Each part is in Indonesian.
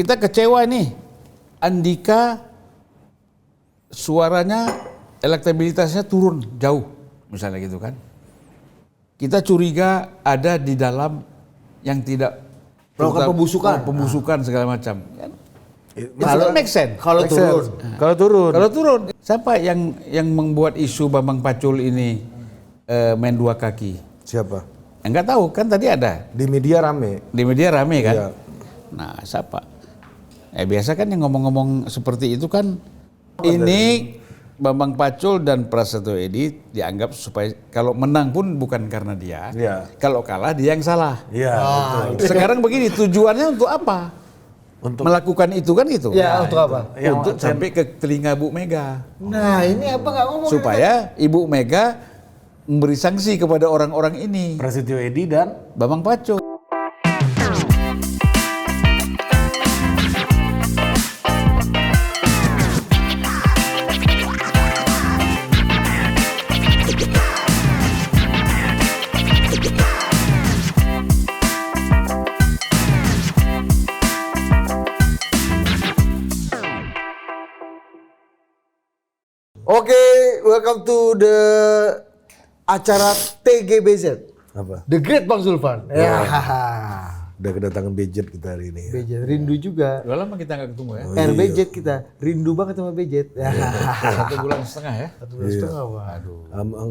kita kecewa nih. Andika suaranya, elektabilitasnya turun jauh, misalnya gitu kan. Kita curiga ada di dalam yang tidak melakukan pembusukan segala macam. Kalau make sense. Kalau turun. Kalau turun, siapa yang membuat isu Bambang Pacul ini main dua kaki? Siapa? Enggak tahu kan tadi ada. Di media rame. Di media rame kan? Iya. Nah, siapa? Biasa kan yang ngomong-ngomong seperti itu kan ini Bambang Pacul dan Prasetyo Edy dianggap supaya kalau menang pun bukan karena dia. Iya. Kalau kalah dia yang salah. Iya, betul. Sekarang begini, tujuannya untuk apa? Untuk Melakukan itu kan gitu. Ya, untuk apa? Untuk sampai ke telinga Bu Mega. Nah, ini apa nggak ngomong? Supaya Ibu Mega memberi sanksi kepada orang-orang ini. Prasetyo Edy dan Bambang Pacul. Oke, welcome to the acara TGBZ. apa? The Great Bang Zulfan. Ya. Udah kedatangan Bejet kita hari ini. BJ rindu juga. Udah lama kita nggak ketemu ya? RBJ kita rindu banget sama BJ. Ya. 1 bulan setengah ya? 1 bulan setengah, waduh.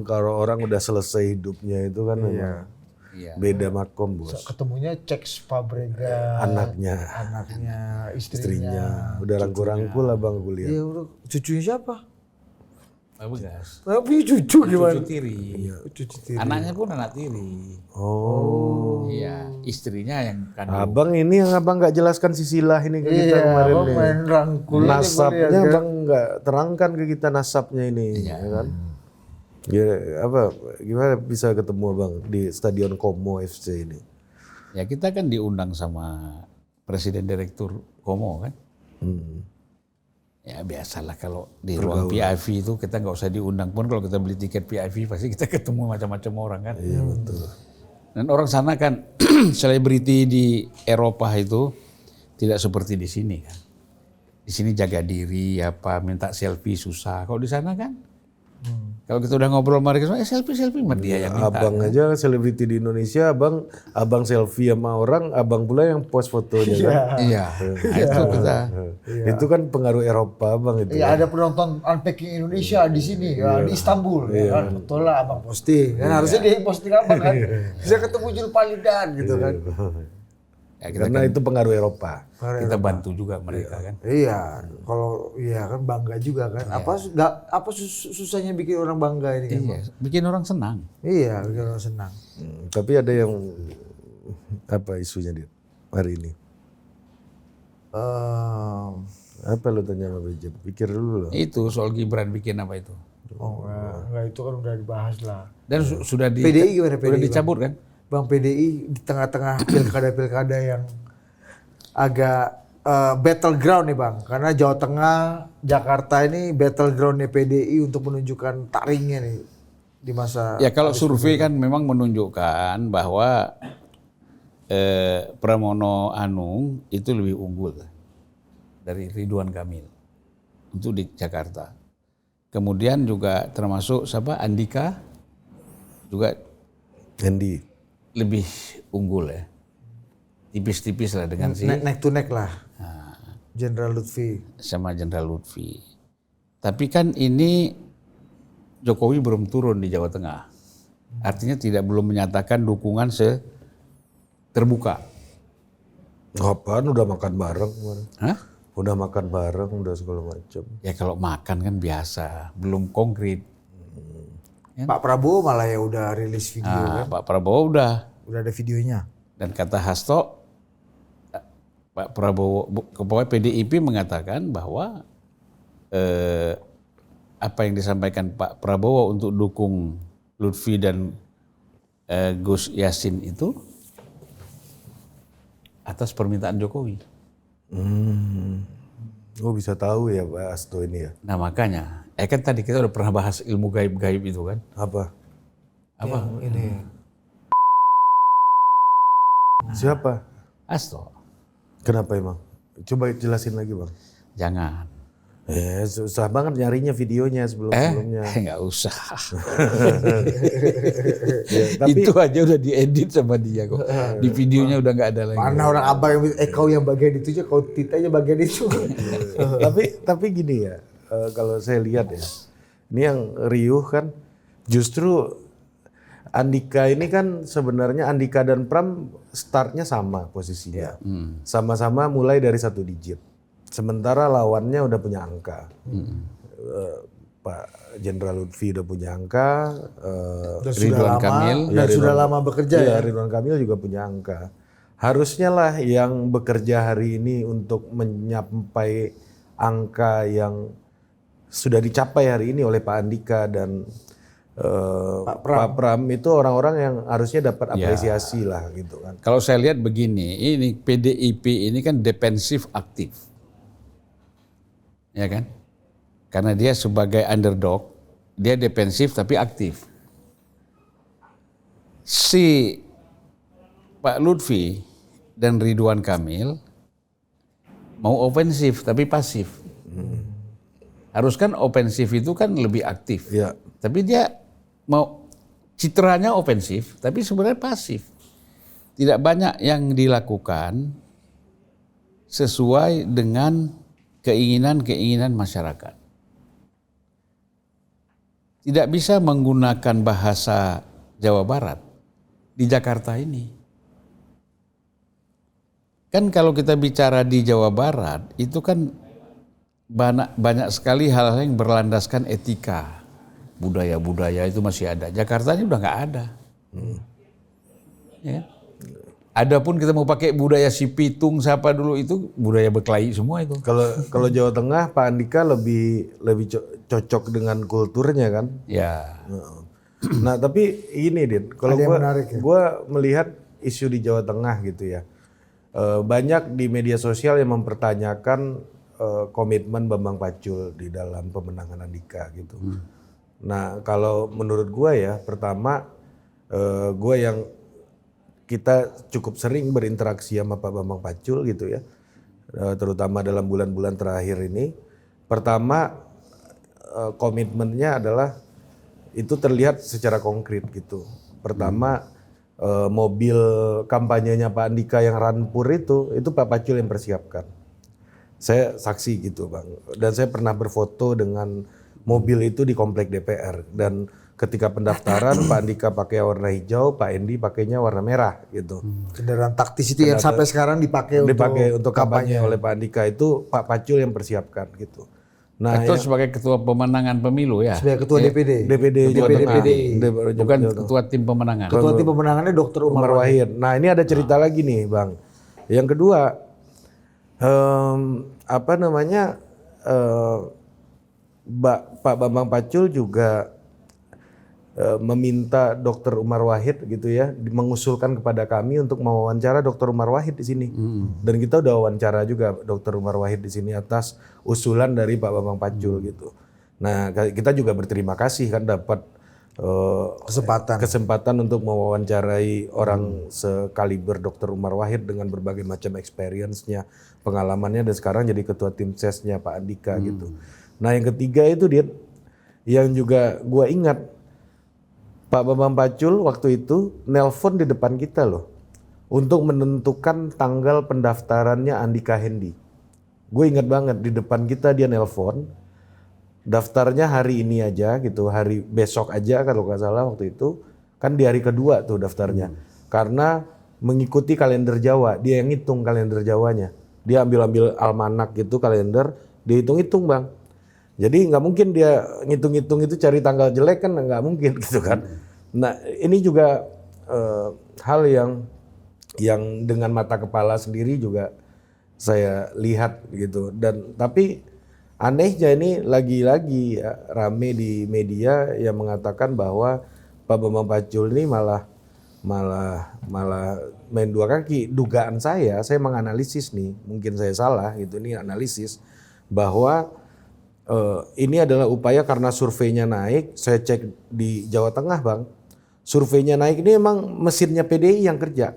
Kalau orang udah selesai hidupnya itu kan memang Iya. beda makom, Bos. Ketemunya Ceks Fabregas, Anaknya, istrinya. udah rangkul-rangkul lah Bang kuliah. Iya, udah. Cucunya siapa? Bagus. Tapi cucu gimana? Cucu tiri. Cucu tiri. Anaknya pun anak tiri. Oh. Iya, istrinya yang kandung. Abang ini yang abang nggak jelaskan sisilah ini ke kita kemarin Abang nih. main rangkul. Nasabnya abang nggak terangkan ke kita nasabnya ini, Iya. ya kan? Ya, apa? Gimana bisa ketemu abang di Stadion Como FC ini? Ya kita kan diundang sama Presiden Direktur Komo kan. Ya biasalah kalau di ruang PIV itu kita nggak usah diundang pun kalau kita beli tiket PIV pasti kita ketemu macam-macam orang kan. Iya betul. Dan orang sana kan selebriti di Eropa itu tidak seperti di sini kan. Di sini jaga diri apa minta selfie susah. Kalau di sana kan kalau kita udah ngobrol sama mereka selfie sama dia yang minta. Abang aja selebriti di Indonesia, abang selfie sama orang, abang pula yang post fotonya kan. Iya. Nah, itu kita. Itu kan pengaruh Eropa abang itu. Iya, ada penonton Unpacking Indonesia di sini, ya, di Istanbul. Ya kan? Betul lah abang posting. Kan harusnya dia posting abang kan. Bisa ketemu Jul Palidan gitu kan. Ya, kita Karena itu pengaruh Eropa. kita bantu juga mereka kan. Iya, kalau iya kan bangga juga kan. Apa susahnya bikin orang bangga ini kan? Iya, bikin orang senang. Iya, bikin orang senang. Tapi ada yang apa isunya dia hari ini? Apa lo tanya sama Bejet? Pikir dulu loh. Itu soal Gibran bikin apa itu. Oh enggak, itu kan udah dibahas lah. Dan sudah PDI gimana sudah PDI, dicabut kan? Bang PDI di tengah-tengah pilkada-pilkada yang agak battleground nih Bang. Karena Jawa Tengah, Jakarta ini battlegroundnya PDI untuk menunjukkan taringnya nih di masa. Ya kalau survei kan memang menunjukkan bahwa Pramono Anung itu lebih unggul dari Ridwan Kamil untuk di Jakarta. Kemudian juga termasuk siapa Andika juga Andy. lebih unggul ya. Tipis-tipis lah dengan si neck to neck lah. Jenderal Lutfi. sama Jenderal Lutfi. Tapi kan ini Jokowi belum turun di Jawa Tengah. Artinya belum menyatakan dukungan terbuka. Apaan udah makan bareng kemarin? Hah? Udah makan bareng, udah segala macam. Ya kalau makan kan biasa, belum konkret. Pak Prabowo malah ya udah rilis video kan. Pak Prabowo udah. Udah ada videonya. Dan kata Hasto, Pak Prabowo, pokoknya PDIP mengatakan bahwa apa yang disampaikan Pak Prabowo untuk dukung Lutfi dan Gus Yassin itu atas permintaan Jokowi. Oh bisa tahu ya Pak Hasto ini ya? Nah makanya, kan tadi kita udah pernah bahas ilmu gaib-gaib itu kan? Apa? Apa? Ini. Siapa? Hasto. Kenapa emang? Coba jelasin lagi Bang. Jangan. Susah banget nyarinya videonya sebelum-sebelumnya. Nggak usah. Ya, tapi Itu aja udah diedit sama dia kok. Di videonya udah nggak ada lagi. Mana orang abang yang kau yang bagian itu aja, kau Tita aja bagian itu. tapi gini ya, kalau saya lihat ya, ini yang riuh kan justru Andika ini kan sebenarnya Andika dan Pram startnya sama posisinya. Sama-sama mulai dari 1 digit. Sementara lawannya udah punya angka. Pak Jenderal Lutfi udah punya angka. Ridwan Kamil. Dan sudah lama bekerja ya. Ridwan Kamil juga punya angka. Harusnya lah yang bekerja hari ini untuk menyampai angka yang sudah dicapai hari ini oleh Pak Andika dan Pak Pram itu orang-orang yang harusnya dapat apresiasi lah gitu kan. Kalau saya lihat begini, ini PDIP ini kan defensif aktif. Ya kan? Karena dia sebagai underdog, dia defensif tapi aktif. Si Pak Lutfi dan Ridwan Kamil mau ofensif tapi pasif. Harus kan ofensif itu kan lebih aktif. Ya. Tapi dia mau citranya ofensif tapi sebenarnya pasif. Tidak banyak yang dilakukan sesuai dengan keinginan-keinginan masyarakat. Tidak bisa menggunakan bahasa Jawa Barat di Jakarta ini. Kan kalau kita bicara di Jawa Barat itu kan banyak sekali hal-hal yang berlandaskan etika. Budaya-budaya itu masih ada. Jakarta ini udah nggak ada. Ya. Adapun kita mau pakai budaya si Pitung siapa dulu itu budaya Berkelahi semua itu. Kalau Jawa Tengah Pak Andika lebih cocok dengan kulturnya kan. Ya. Nah tapi ini Dit, kalau gue melihat isu di Jawa Tengah gitu ya, banyak di media sosial yang mempertanyakan komitmen Bambang Pacul di dalam pemenangan Andika gitu. Nah kalau menurut gue ya, pertama gue yang kita cukup sering berinteraksi sama Pak Bambang Pacul gitu ya, terutama dalam bulan-bulan terakhir ini. Pertama komitmennya adalah itu terlihat secara konkret gitu. Pertama mobil kampanyenya Pak Andika yang Rampur itu Pak Pacul yang persiapkan. Saya saksi gitu Bang. Dan saya pernah berfoto dengan mobil itu di komplek DPR. Dan ketika pendaftaran Pak Andika pakai warna hijau, Pak Endi pakainya warna merah gitu. Kendaraan taktis itu yang sampai sekarang dipakai untuk kampanye oleh Pak Andika itu Pak Pacul yang persiapkan gitu. Nah, itu sebagai ketua pemenangan pemilu ya. Sebagai ketua DPD. Jawa Tengah. Bukan ketua tim pemenangan. Ketua tim pemenangannya Dr. Umar Wahid. Nah ini ada cerita lagi nih Bang. Yang kedua, Pak Bambang Pacul juga meminta Dr. Umar Wahid gitu ya, mengusulkan kepada kami untuk mewawancara Dr. Umar Wahid di sini. Dan kita udah wawancara juga Dr. Umar Wahid di sini atas usulan dari Pak Bambang Pacul gitu. Nah, kita juga berterima kasih kan dapat kesempatan untuk mewawancarai orang sekaliber Dr. Umar Wahid dengan berbagai macam experience-nya, pengalamannya, dan sekarang jadi ketua tim sesnya Pak Andika gitu. Nah, yang ketiga itu dia yang juga gua ingat, Pak Bambang Pacul waktu itu nelpon di depan kita loh untuk menentukan tanggal pendaftarannya Andika Hendi. Gue ingat banget di depan kita dia nelpon, daftarnya hari ini aja gitu, hari besok aja kalau nggak salah waktu itu, kan di hari kedua tuh daftarnya. Karena mengikuti kalender Jawa, dia yang ngitung kalender Jawanya. Dia ambil almanak gitu kalender, dia hitung-hitung Bang. Jadi nggak mungkin dia ngitung-ngitung itu cari tanggal jelek kan nggak mungkin gitu kan. Nah ini juga hal yang dengan mata kepala sendiri juga saya lihat gitu. Dan tapi anehnya ini lagi-lagi ya, rame di media yang mengatakan bahwa Pak Bambang Pacul ini malah main dua kaki. Dugaan saya menganalisis nih, mungkin saya salah gitu, ini analisis bahwa ini adalah upaya karena surveinya naik. Saya cek di Jawa Tengah Bang, surveinya naik ini emang mesinnya PDI yang kerja.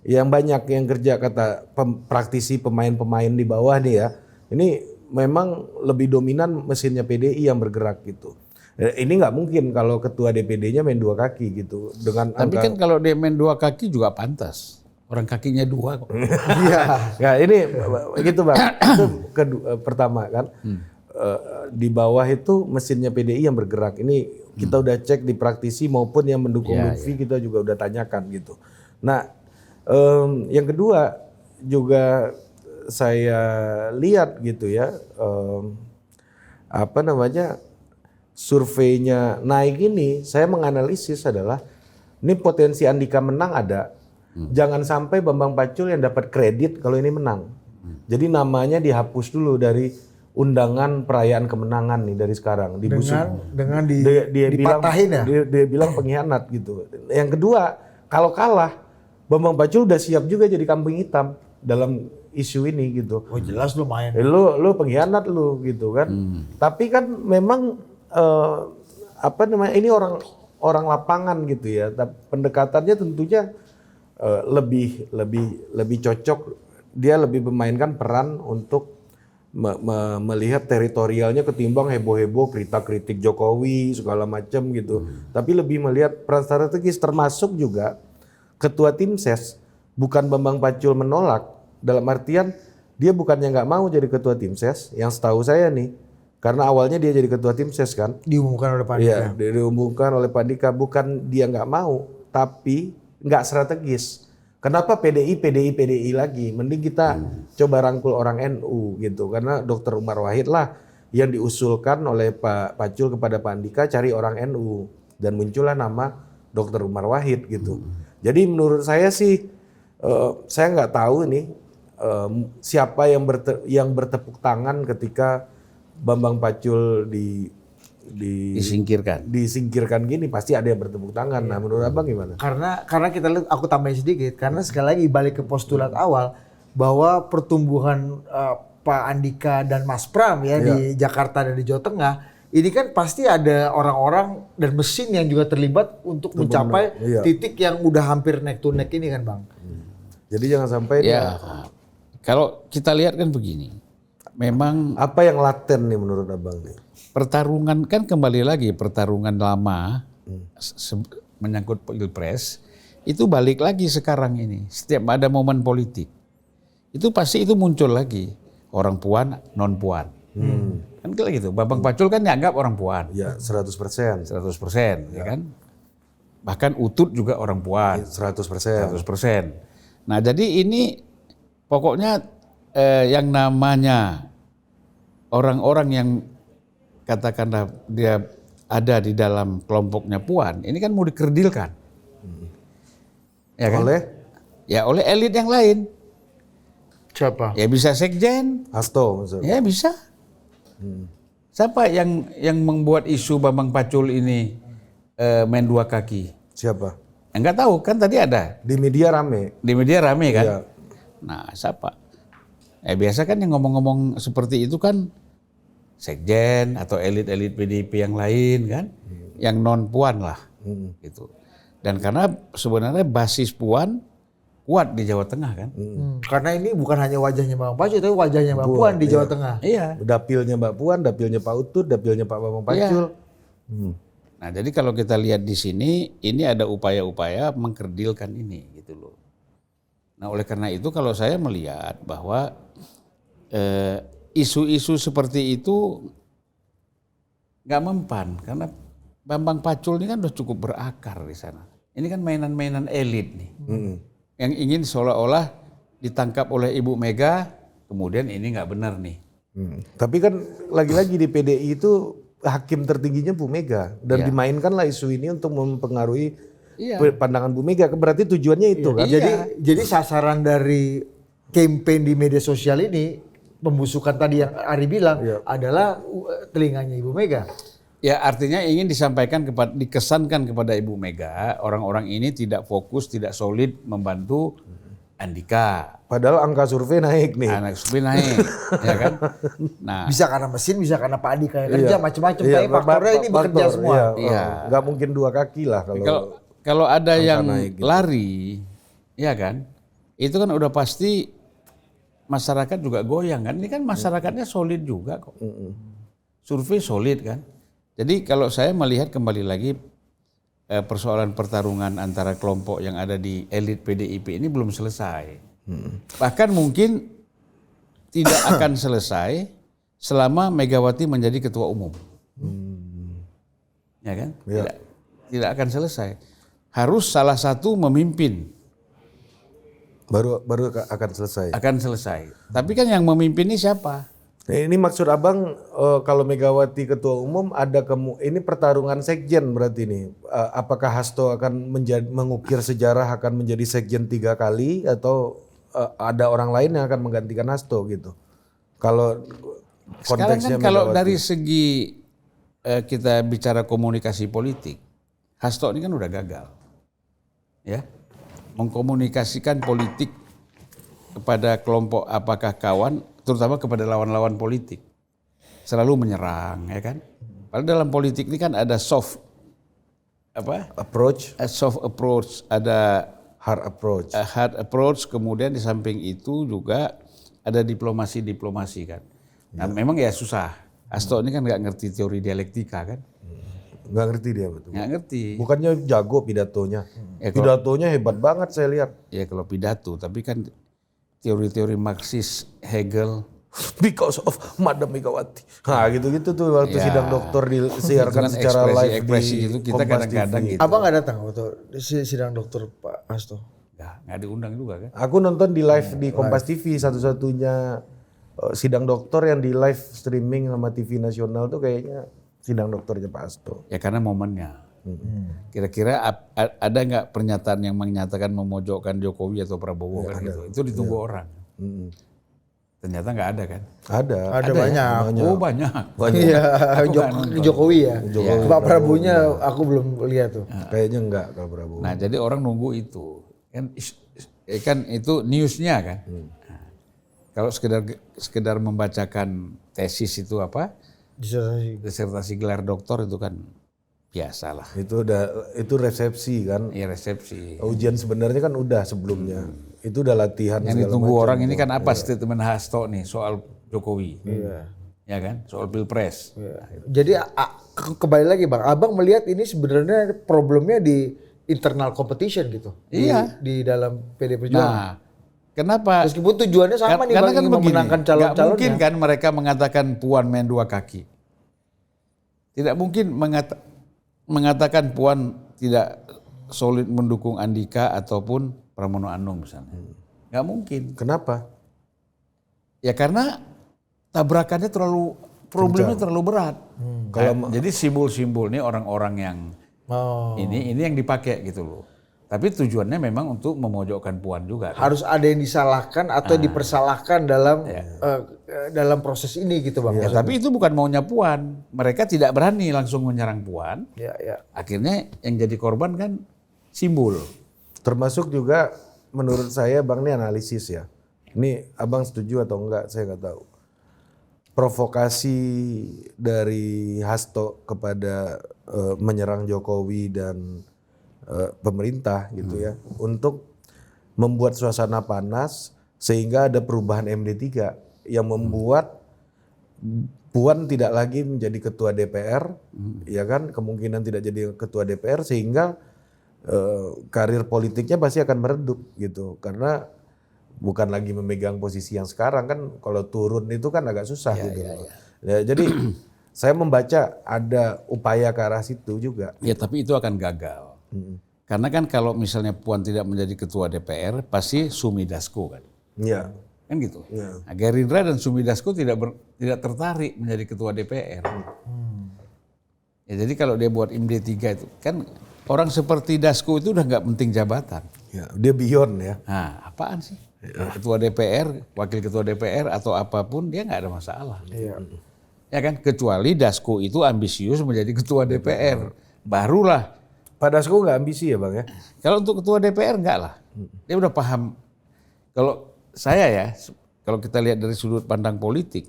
yang banyak yang kerja kata praktisi pemain-pemain di bawah nih ya. Ini memang lebih dominan mesinnya PDI yang bergerak gitu. Ini nggak mungkin kalau ketua DPD-nya main 2 kaki gitu dengan Tapi angka. kan kalau dia main 2 kaki juga pantas. Orang kakinya 2 kok. Iya. Nah, ini begitu Bang. Itu pertama kan. Di bawah itu mesinnya PDI yang bergerak. Ini kita udah cek di praktisi maupun yang mendukung Lutfi kita juga udah tanyakan gitu. Nah, yang kedua juga saya lihat gitu ya, apa namanya, surveinya naik ini, saya menganalisis adalah ini potensi Andika menang ada. Jangan sampai Bambang Pacul yang dapat kredit kalau ini menang. Jadi namanya dihapus dulu dari undangan perayaan kemenangan nih dari sekarang. Dengan dia dipatahin bilang, ya. dia bilang pengkhianat gitu. Yang kedua, kalau kalah Bambang Pacul udah siap juga jadi kambing hitam dalam isu ini gitu. Oh jelas lu main. Lu pengkhianat lu gitu kan. Tapi kan memang apa namanya, ini orang lapangan gitu ya. Pendekatannya tentunya lebih cocok, dia lebih memainkan peran untuk melihat teritorialnya ketimbang heboh-heboh kritik Jokowi segala macam gitu. Tapi lebih melihat peran strategis, termasuk juga ketua tim ses bukan Bambang Pacul menolak, dalam artian dia bukannya nggak mau jadi ketua tim ses, yang setahu saya nih, karena awalnya dia jadi ketua tim ses kan, Diumumkan oleh Pak Andika. iya, diumumkan oleh Pak Andika, bukan dia nggak mau, tapi nggak strategis. Kenapa PDI lagi? Mending kita coba rangkul orang NU gitu, karena Dr. Umar Wahid lah yang diusulkan oleh Pak Pacul kepada Pak Andika cari orang NU, dan muncullah nama Dr. Umar Wahid gitu. Jadi menurut saya sih, saya nggak tahu nih siapa yang bertepuk tangan ketika Bambang Pacul disingkirkan gini, pasti ada yang bertepuk tangan. Nah, menurut Abang gimana? Karena kita lihat, aku tambahin sedikit, karena sekali lagi balik ke postulat awal bahwa pertumbuhan Pak Andika dan Mas Pram ya di Jakarta dan di Jawa Tengah, ini kan pasti ada orang-orang dan mesin yang juga terlibat untuk mencapai titik yang udah hampir neck to neck ini kan Bang. Jadi jangan sampai Kalau kita lihat kan begini, memang apa yang laten nih menurut Abang nih? pertarungan kan kembali lagi pertarungan lama menyangkut pilpres itu balik lagi sekarang ini. Setiap ada momen politik itu pasti itu muncul lagi orang puan non puan. Kan kayak gitu. Bambang Pacul kan dianggap orang puan. Ya 100%. 100%, ya kan? Bahkan Utut juga orang puan. 100%. 100%. Nah, jadi ini pokoknya yang namanya orang-orang yang katakanlah dia ada di dalam kelompoknya puan, ini kan mau dikerdilkan. Ya kan? Oleh elit yang lain. Siapa? Ya bisa sekjen. Hasto maksudnya. Ya bisa. Siapa yang membuat isu Bambang Pacul ini main 2 kaki? Siapa? Enggak tahu, kan tadi ada. Di media rame. Di media rame kan? Iya. Nah, siapa? Biasa kan yang ngomong-ngomong seperti itu kan sekjen atau elit-elit PDIP yang lain kan, yang non puan lah, gitu. Dan karena sebenarnya basis puan kuat di Jawa Tengah kan. Karena ini bukan hanya wajahnya Bang Pacul, tapi wajahnya Mbak Puan di Jawa Tengah. Iya. Dapilnya Mbak Puan, dapilnya Pak Utut, dapilnya Pak Bambang Pacul. Nah, jadi kalau kita lihat di sini, ini ada upaya-upaya mengkerdilkan ini, gitu loh. Nah, oleh karena itu kalau saya melihat bahwa isu-isu seperti itu nggak mempan, karena Bambang Pacul ini kan udah cukup berakar di sana. Ini kan mainan-mainan elit nih, yang ingin seolah-olah ditangkap oleh Ibu Mega, kemudian ini nggak benar nih. Tapi kan lagi-lagi di PDI itu hakim tertingginya Bu Mega, dan dimainkanlah isu ini untuk mempengaruhi pandangan Bu Mega. Berarti tujuannya itu kan? Jadi sasaran dari campaign di media sosial ini, pembusukan tadi yang Ari bilang adalah telinganya Ibu Mega. Ya, artinya ingin dikesankan kepada Ibu Mega, orang-orang ini tidak fokus, tidak solid membantu Andika. Padahal angka survei naik nih. Anak survei naik, ya kan? Nah, Bisa karena mesin, bisa karena Pak Andika yang kerja, macam-macam. Tapi faktornya ini bekerja semua. Nggak mungkin 2 kaki lah kalau ada yang naik gitu. lari, ya kan? itu kan udah pasti masyarakat juga goyang kan. Ini kan masyarakatnya solid juga kok. Survei solid kan. Jadi kalau saya melihat kembali lagi persoalan pertarungan antara kelompok yang ada di elit PDIP ini belum selesai. Bahkan mungkin tidak akan selesai selama Megawati menjadi ketua umum. Ya kan? Tidak akan selesai. Harus salah satu memimpin. Baru akan selesai. Akan selesai. Tapi kan yang memimpin ini siapa? Nah, ini maksud abang kalau Megawati ketua umum ada ini pertarungan sekjen berarti ini. Apakah Hasto akan mengukir sejarah akan menjadi sekjen 3 kali atau ada orang lain yang akan menggantikan Hasto gitu? Kalau sekarang konteksnya kan kalau Megawati. dari segi kita bicara komunikasi politik, Hasto ini kan udah gagal. Ya. Mengkomunikasikan politik kepada kelompok apakah kawan, terutama kepada lawan-lawan politik. Selalu menyerang, ya kan? Padahal dalam politik ini kan ada soft approach, ada hard approach. hard approach, kemudian di samping itu juga ada diplomasi kan. Nah, memang ya susah. Hasto ini kan nggak ngerti teori dialektika kan? Nggak ngerti dia betul. Nggak ngerti. Bukannya jago pidatonya. Ya, Pidatonya hebat banget saya lihat. Ya kalau pidato, tapi kan teori-teori Marxis, Hegel. Because of Madam Megawati. Nah gitu-gitu tuh waktu Ya. sidang dokter disiarkan Itu kan secara live ekspresi di itu kita Kompas kadang-kadang TV. gitu. Abang nggak datang waktu sidang dokter Pak Hasto? Nggak diundang juga kan? Aku nonton di live di Kompas TV, satu-satunya sidang dokter yang di live streaming sama TV nasional tuh kayaknya sidang dokternya Pak Hasto. Ya karena momennya. Kira-kira ada nggak pernyataan yang menyatakan memojokkan Jokowi atau Prabowo kan gitu? Itu ditunggu orang. Ternyata nggak ada kan? Ada banyak. Oh banyak. Iya, Aku nggak nonton. Jokowi ya. Pak Prabowo-nya aku belum lihat tuh. Kayaknya enggak kalau Prabowo. Nah jadi orang nunggu itu. Kan itu newsnya kan. Nah, kalau sekedar membacakan tesis itu apa? Disertasi gelar doktor itu kan biasalah. Itu resepsi kan. Ya resepsi. Ujian sebenarnya kan udah sebelumnya. Itu udah latihan Yang segala ditunggu macam. orang ini kan apa statement Hasto nih soal Jokowi. Iya. Ya kan? Soal Pilpres. Jadi kembali lagi Bang, Abang melihat ini sebenarnya problemnya di internal competition gitu. Iya. Di dalam PD Perjuangan. Nah, kenapa? Meskipun tujuannya sama nih Bang, ingin memenangkan nggak mungkin calon-calonnya. kan mereka mengatakan Puan main 2 kaki. Tidak mungkin mengatakan Puan tidak solid mendukung Andika ataupun Pramono Anung misalnya. Nggak mungkin. Kenapa? Ya karena tabrakannya problemnya terlalu berat. Jadi simbol-simbol ini orang-orang yang ini yang dipakai gitu loh. Tapi tujuannya memang untuk memojokkan Puan juga. Kan? Harus ada yang disalahkan atau dipersalahkan dalam proses ini gitu Bang. Ya, tapi itu bukan maunya Puan. Mereka tidak berani langsung menyerang Puan. Ya. Akhirnya yang jadi korban kan simbol. Termasuk juga menurut saya Bang ini analisis ya. Ini Abang setuju atau enggak saya nggak tahu. Provokasi dari Hasto kepada menyerang Jokowi dan pemerintah gitu ya. Untuk membuat suasana panas sehingga ada perubahan MD3 yang membuat Puan tidak lagi menjadi ketua DPR, ya kan? Kemungkinan tidak jadi ketua DPR sehingga karir politiknya pasti akan meredup gitu karena bukan lagi memegang posisi yang sekarang kan kalau turun itu kan agak susah gitu. Ya, jadi saya membaca ada upaya ke arah situ juga. Ya tapi itu akan gagal. Karena kan kalau misalnya Puan tidak menjadi ketua DPR pasti Sumi Dasko kan. Iya. Kan gitu. Nah, Gerindra dan Sumi Dasko tidak tertarik menjadi ketua DPR. Ya, jadi kalau dia buat MD3 itu kan orang seperti Dasko itu udah nggak penting jabatan. Ya, dia beyond ya. Nah, apaan sih? Ketua DPR, wakil ketua DPR atau apapun dia nggak ada masalah. Ya kan? Kecuali Dasko itu ambisius menjadi ketua DPR. Barulah. Pak Dasko nggak ambisi ya Bang ya? Kalau untuk ketua DPR enggak lah. Dia udah paham. Kalau saya ya, kalau kita lihat dari sudut pandang politik,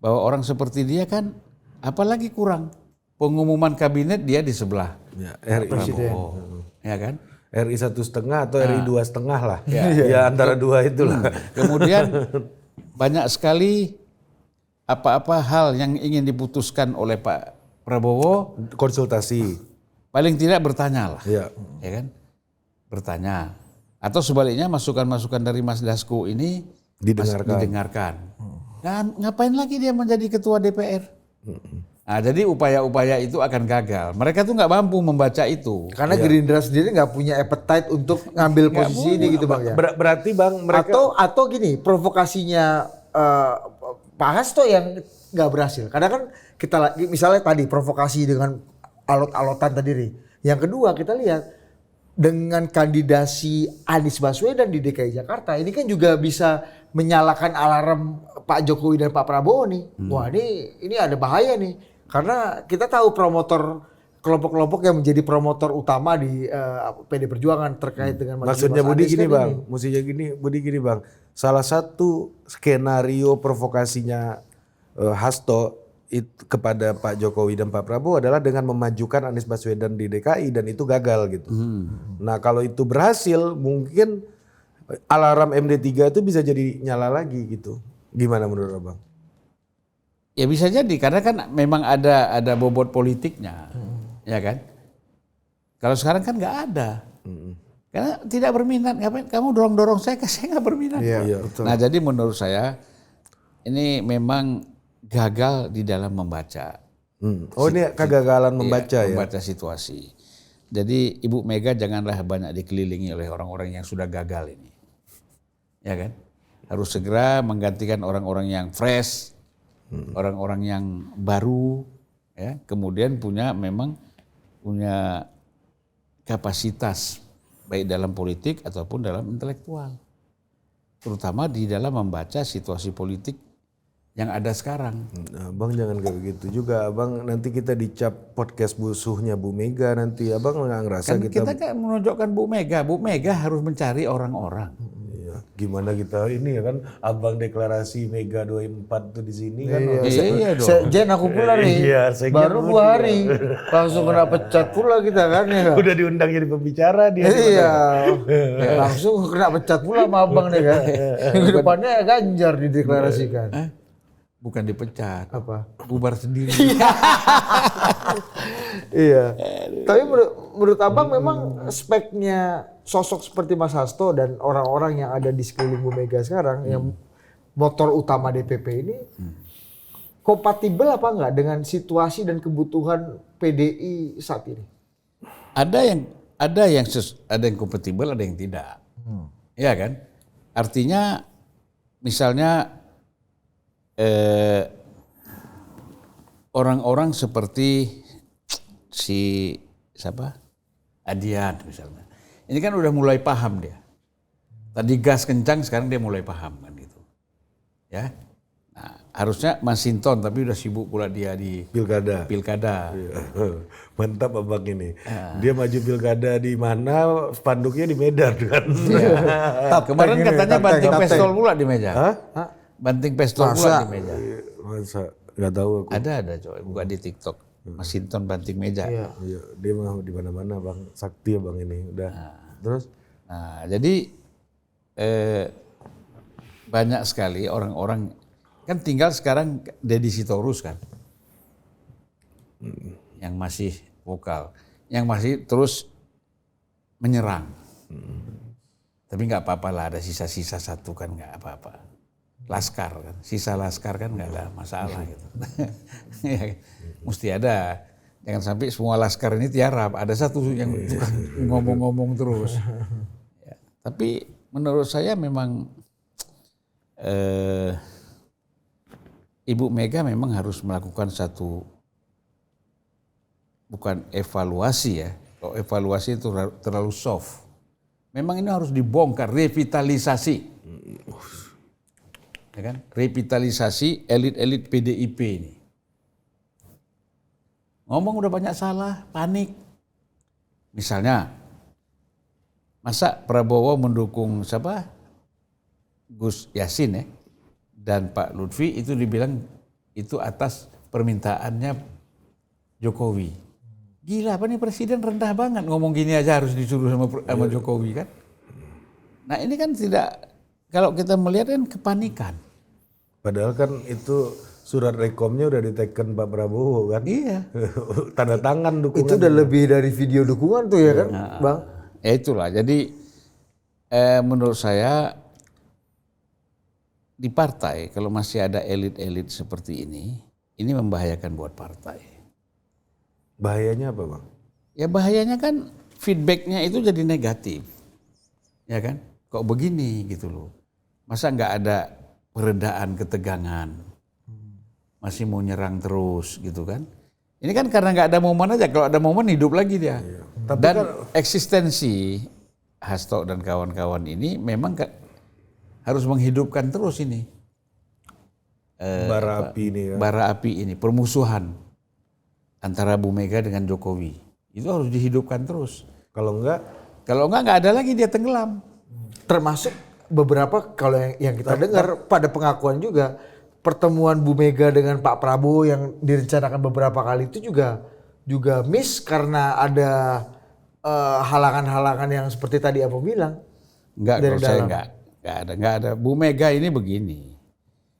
bahwa orang seperti dia kan apalagi kurang. Pengumuman kabinet dia di sebelah Ya, RI. Prabowo. Ya kan? RI 1,5 atau RI 2,5 lah. Ya antara dua itulah. Kemudian banyak sekali apa-apa hal yang ingin diputuskan oleh Pak Prabowo, Konsultasi. paling tidak bertanya lah, Ya. ya kan? Bertanya. Atau sebaliknya masukan-masukan dari Mas Dasko ini didengarkan. Dan ngapain lagi dia menjadi ketua DPR? Nah, jadi upaya-upaya itu akan gagal. Mereka tuh nggak mampu membaca itu. Karena Gerindra sendiri nggak punya appetite untuk ngambil posisi ini gitu Bang ya. Berarti Bang mereka Atau gini, provokasinya Pak Hasto yang nggak berhasil. Karena kan kita misalnya tadi provokasi dengan alot-alotan tadi nih. Yang kedua kita lihat dengan kandidasi Anies Baswedan di DKI Jakarta ini kan juga bisa menyalakan alarm Pak Jokowi dan Pak Prabowo nih. Wah ini ada bahaya nih. Karena kita tahu promotor kelompok-kelompok yang menjadi promotor utama di PD Perjuangan terkait dengan maksudnya Mas Budi Anies gini kan Bang, ini. mestinya Budi gini Bang. Salah satu skenario provokasinya Hasto kepada Pak Jokowi dan Pak Prabowo adalah dengan memajukan Anies Baswedan di DKI dan itu gagal gitu. Nah kalau itu berhasil mungkin alarm MD3 itu bisa jadi nyala lagi gitu. Gimana menurut Abang? Ya bisa jadi karena kan memang ada bobot politiknya, ya kan? Kalau sekarang kan nggak ada, karena tidak berminat. Ngapain kamu dorong saya nggak berminat. Iya, betul. Nah jadi menurut saya ini memang gagal di dalam membaca. Oh ini kegagalan membaca ya? Membaca situasi. Jadi Ibu Mega janganlah banyak dikelilingi oleh orang-orang yang sudah gagal ini, ya kan? Harus segera menggantikan orang-orang yang fresh. Orang-orang yang baru, ya, kemudian memang punya kapasitas baik dalam politik ataupun dalam intelektual, terutama di dalam membaca situasi politik yang ada sekarang. Nah, Bang jangan kayak begitu juga, Abang nanti kita dicap podcast musuhnya Bu Mega nanti, Abang nggak ngerasa Kan kita kan menunjukkan Bu Mega harus mencari orang-orang. Iya, gimana kita ini ya kan, Abang deklarasi Mega 24 tuh di sini kan. Iya dong. Sekjen aku pula nih. Iya, sekjen baru 2 hari langsung kena pecat pula kita kan ya. Udah diundang jadi pembicara dia. Iya. Langsung kena pecat pula sama Abang nih kan. Minggu depannya Ganjar dideklarasikan. Bukan dipecat, Apa? bubar sendiri. Iya. Tapi menurut Abang memang speknya sosok seperti Mas Hasto dan orang-orang yang ada di sekeliling Bu Mega sekarang yang motor utama DPP ini kompatibel apa enggak dengan situasi dan kebutuhan PDI saat ini? Ada yang kompatibel, ada yang tidak. Iya kan? Artinya misalnya orang-orang seperti siapa? Adian misalnya. Ini kan udah mulai paham dia. Tadi gas kencang, sekarang dia mulai paham kan gitu. Ya. Nah, harusnya Masinton tapi udah sibuk pula dia di Pilkada. Mantap Abang ini. Dia maju pilkada di mana, spanduknya di Medan kan. Kemarin katanya banting pistol pula di meja. Hah? Banting pistol pula di meja. Masa nggak tahu aku. Ada coy, buka di TikTok. Masinton banting meja. Iya. Iya, dia mah di mana-mana Bang. Sakti ya Bang ini. Udah. Terus Nah, jadi banyak sekali orang-orang kan tinggal sekarang Deddy Sitorus kan, yang masih vokal, yang masih terus menyerang. Tapi nggak apa-apa lah, ada sisa-sisa satu kan nggak apa-apa. Laskar kan, sisa laskar kan nggak ada masalah gitu. Ya, mesti ada. Jangan sampai semua laskar ini tiarap. Ada satu yang ngomong-ngomong terus. Ya, tapi menurut saya memang Ibu Mega memang harus melakukan satu, bukan evaluasi ya. Kalau evaluasi itu terlalu soft. Memang ini harus dibongkar, revitalisasi. Ya kan? Revitalisasi elit-elit PDIP ini. Ngomong udah banyak salah, panik. Misalnya, masa Prabowo mendukung siapa? Gus Yassin ya, dan Pak Lutfi itu dibilang itu atas permintaannya Jokowi. Gila apa nih presiden rendah banget ngomong gini aja harus disuruh sama Jokowi kan. Nah ini kan tidak, kalau kita melihat kan kepanikan. Padahal kan itu surat rekomnya udah diteken Pak Prabowo kan. Iya. Tanda tangan dukungan. Itu udah lebih dari video dukungan tuh ya kan, Bang? Ya itulah, jadi menurut saya di partai kalau masih ada elit-elit seperti ini membahayakan buat partai. Bahayanya apa Bang? Ya bahayanya kan feedbacknya itu jadi negatif, ya kan? Kok begini gitu loh. Masa nggak ada peredaan ketegangan, masih mau nyerang terus gitu kan? Ini kan karena nggak ada momen aja. Kalau ada momen hidup lagi dia. Iya. Tapi Dan kan, eksistensi Hasto dan kawan-kawan ini memang harus menghidupkan terus ini bara api ini ya. bara api ini, permusuhan antara Bu Mega dengan Jokowi. Itu harus dihidupkan terus. Kalau enggak, Nggak ada lagi dia tenggelam. Termasuk beberapa kalau yang kita dengar pada pengakuan juga pertemuan Bu Mega dengan Pak Prabowo yang direncanakan beberapa kali itu juga miss karena ada halangan-halangan yang seperti tadi apa bilang. Enggak, Dari kalau saya dalam. enggak ada. Bu Mega ini begini.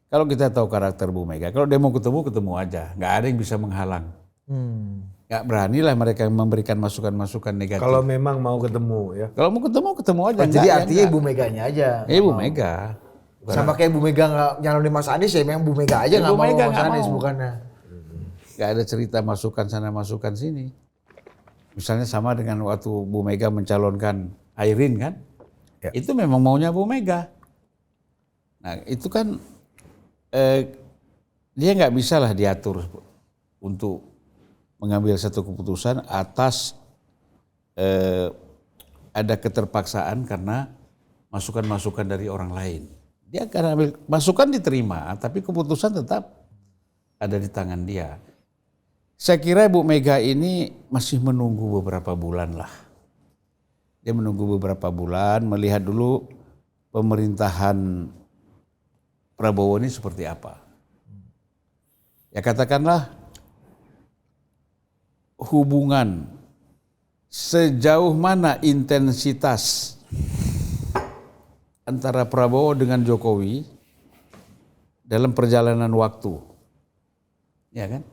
Kalau kita tahu karakter Bu Mega, kalau dia mau ketemu aja. Enggak ada yang bisa menghalang. Enggak beranilah mereka memberikan masukan-masukan negatif. kalau memang mau ketemu ya. Kalau mau ketemu aja. Oh, jadi artinya Ibu Meganya aja. Bu Mega. Sama kayak Bu Mega nggak nyalonin Mas Anies ya, memang Bu Mega aja nggak Bu mau Mega Mas nggak Anies mau. bukannya. Enggak ada cerita masukan sana masukan sini. Misalnya sama dengan waktu Bu Mega mencalonkan Airin kan. Ya. Itu memang maunya Bu Mega. Nah itu kan dia nggak bisa lah diatur untuk mengambil satu keputusan atas ada keterpaksaan karena masukan-masukan dari orang lain. Dia akan ambil masukan diterima, tapi keputusan tetap ada di tangan dia. Saya kira Bu Mega ini masih menunggu beberapa bulan lah. Dia menunggu beberapa bulan, melihat dulu pemerintahan Prabowo ini seperti apa. Ya katakanlah hubungan sejauh mana intensitas antara Prabowo dengan Jokowi dalam perjalanan waktu. Ya kan?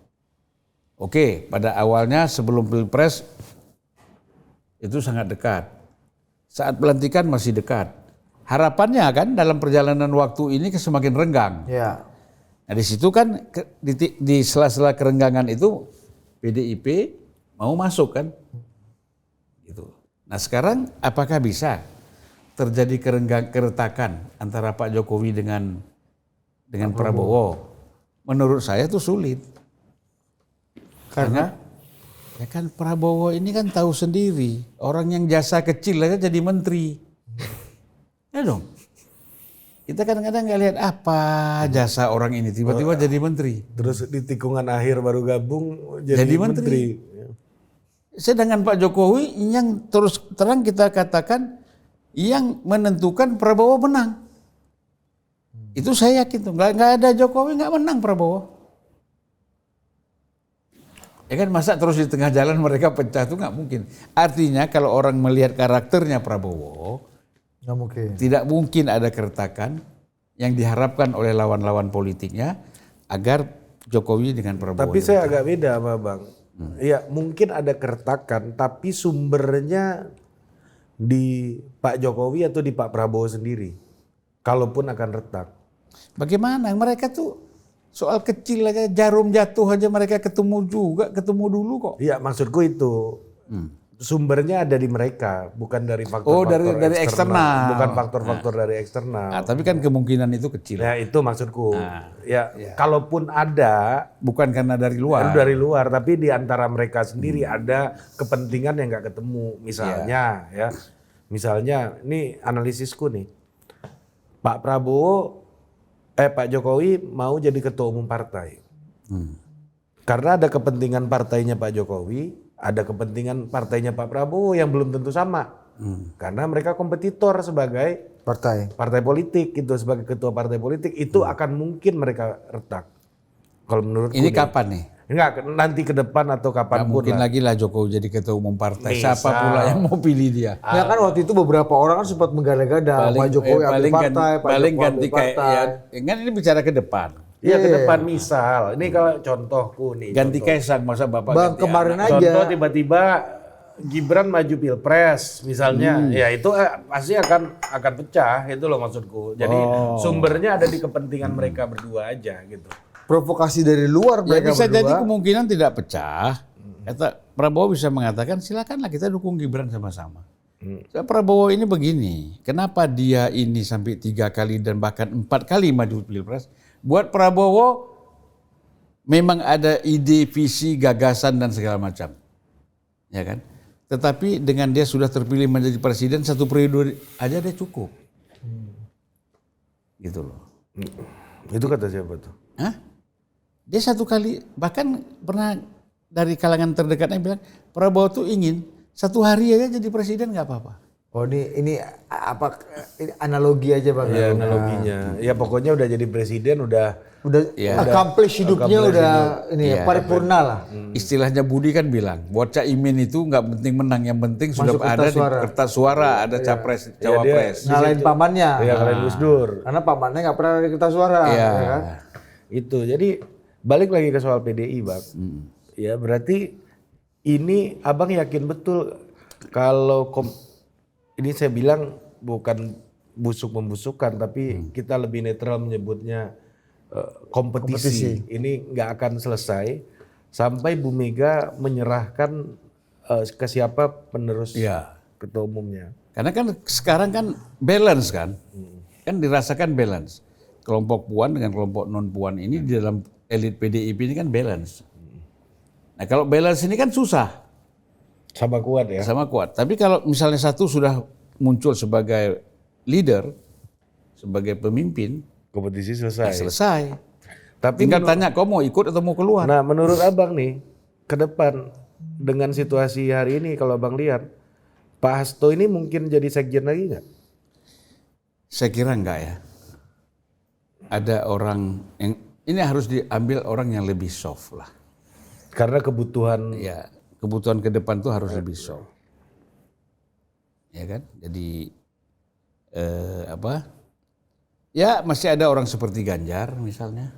Oke, pada awalnya sebelum Pilpres itu sangat dekat. Saat pelantikan masih dekat. Harapannya kan dalam perjalanan waktu ini semakin renggang. Ya. Nah di situ kan di sela-sela kerenggangan itu PDIP mau masuk kan, gitu. Nah sekarang apakah bisa terjadi keretakan antara Pak Jokowi dengan Prabowo? Menurut saya itu sulit. Karena ya kan Prabowo ini kan tahu sendiri orang yang jasa kecil aja jadi menteri, ya dong. Kita kadang-kadang nggak lihat apa jasa orang ini tiba-tiba jadi menteri. Terus di tikungan akhir baru gabung jadi menteri. Sedangkan Pak Jokowi yang terus terang kita katakan yang menentukan Prabowo menang. Itu saya yakin tuh nggak ada Jokowi nggak menang Prabowo. Ya kan masa terus di tengah jalan mereka pecah tuh nggak mungkin. Artinya kalau orang melihat karakternya Prabowo, Nggak mungkin. tidak mungkin ada keretakan yang diharapkan oleh lawan-lawan politiknya agar Jokowi dengan Prabowo. Tapi saya agak beda sama Bang. Ya mungkin ada keretakan tapi sumbernya di Pak Jokowi atau di Pak Prabowo sendiri. Kalaupun akan retak. Bagaimana mereka tuh soal kecil aja jarum jatuh aja mereka ketemu dulu kok. Iya maksudku itu. Sumbernya ada di mereka, bukan dari faktor-faktor dari eksternal. Bukan faktor-faktor dari eksternal. Nah, tapi kan kemungkinan itu kecil. Ya itu maksudku. Ya, kalaupun ada, Bukan karena dari luar. dari luar, tapi di antara mereka sendiri ada kepentingan yang nggak ketemu. Misalnya, misalnya, ini analisisku nih, Pak Jokowi mau jadi ketua umum partai, karena ada kepentingan partainya Pak Jokowi, ada kepentingan partainya Pak Prabowo yang belum tentu sama, karena mereka kompetitor sebagai partai politik gitu, sebagai ketua partai politik itu akan mungkin mereka retak. Kalau menurutku Ini kapan nih? Enggak, nanti ke depan atau Nggak kapanpun mungkin lah. lagi lah Jokowi jadi ketua umum partai. Misal. Siapa pula yang mau pilih dia? Ya kan waktu itu beberapa orang kan sempat menggadang-gadang Pak Jokowi ambil partai, Pak paling Jokowi ganti ambil kayak partai. ya, kan ini bicara ke depan. Iya ke depan misal, ini kalau contohku nih. Ganti contoh. Kaisang masa Bapak Bang ganti kemarin anak. aja. Contoh tiba-tiba Gibran maju pilpres misalnya, ya itu pasti akan pecah itu loh maksudku. Jadi sumbernya ada di kepentingan mereka berdua aja gitu. Provokasi dari luar Ya mereka bisa berdua. jadi kemungkinan tidak pecah. Kata Prabowo bisa mengatakan silakanlah kita dukung Gibran sama-sama. Prabowo ini begini, kenapa dia ini sampai 3 kali dan bahkan 4 kali maju pilpres? Buat Prabowo memang ada ide, visi, gagasan dan segala macam, ya kan? Tetapi dengan dia sudah terpilih menjadi presiden 1 periode aja dia cukup, gitu loh. Itu kata siapa tuh? Hah? Dia 1 kali, bahkan pernah dari kalangan terdekatnya bilang Prabowo tuh ingin 1 hari aja jadi presiden nggak apa-apa. Oh ini apa ini analogi aja Bang. Ya analoginya. Ya pokoknya udah jadi presiden udah Accomplish hidupnya udah ini ya paripurna lah. Istilahnya Budi kan bilang, buat Cak Imin itu nggak penting menang, yang penting sudah ada di kertas suara, ada capres, cawapres. Ngalahin pamannya. ya kalian Gus Dur. Karena pamannya nggak pernah ada di kertas suara. Iya. Ya kan? Itu. Jadi balik lagi ke soal PDI, Bang. Ya berarti ini Abang yakin betul kalau ini saya bilang bukan busuk membusukkan, tapi kita lebih netral menyebutnya kompetisi. Ini nggak akan selesai sampai Bu Mega menyerahkan ke siapa penerus ketua umumnya. Karena kan sekarang kan balance kan dirasakan balance. Kelompok Puan dengan kelompok non Puan ini di dalam elit PDIP ini kan balance. Nah kalau balance ini kan susah. Sama kuat ya. Sama kuat. Tapi kalau misalnya satu sudah muncul sebagai leader, sebagai pemimpin, Kompetisi selesai. selesai. Tapi Tinggal tanya kau mau ikut atau mau keluar. Nah menurut Abang nih ke depan dengan situasi hari ini kalau Abang lihat Pak Hasto ini mungkin jadi sekjen lagi nggak? Saya kira enggak ya. Ada orang yang ini harus diambil orang yang lebih soft lah. Karena kebutuhan Ya, kebutuhan ke depan tuh harus lebih soft. Ya kan? Jadi ya masih ada orang seperti Ganjar misalnya.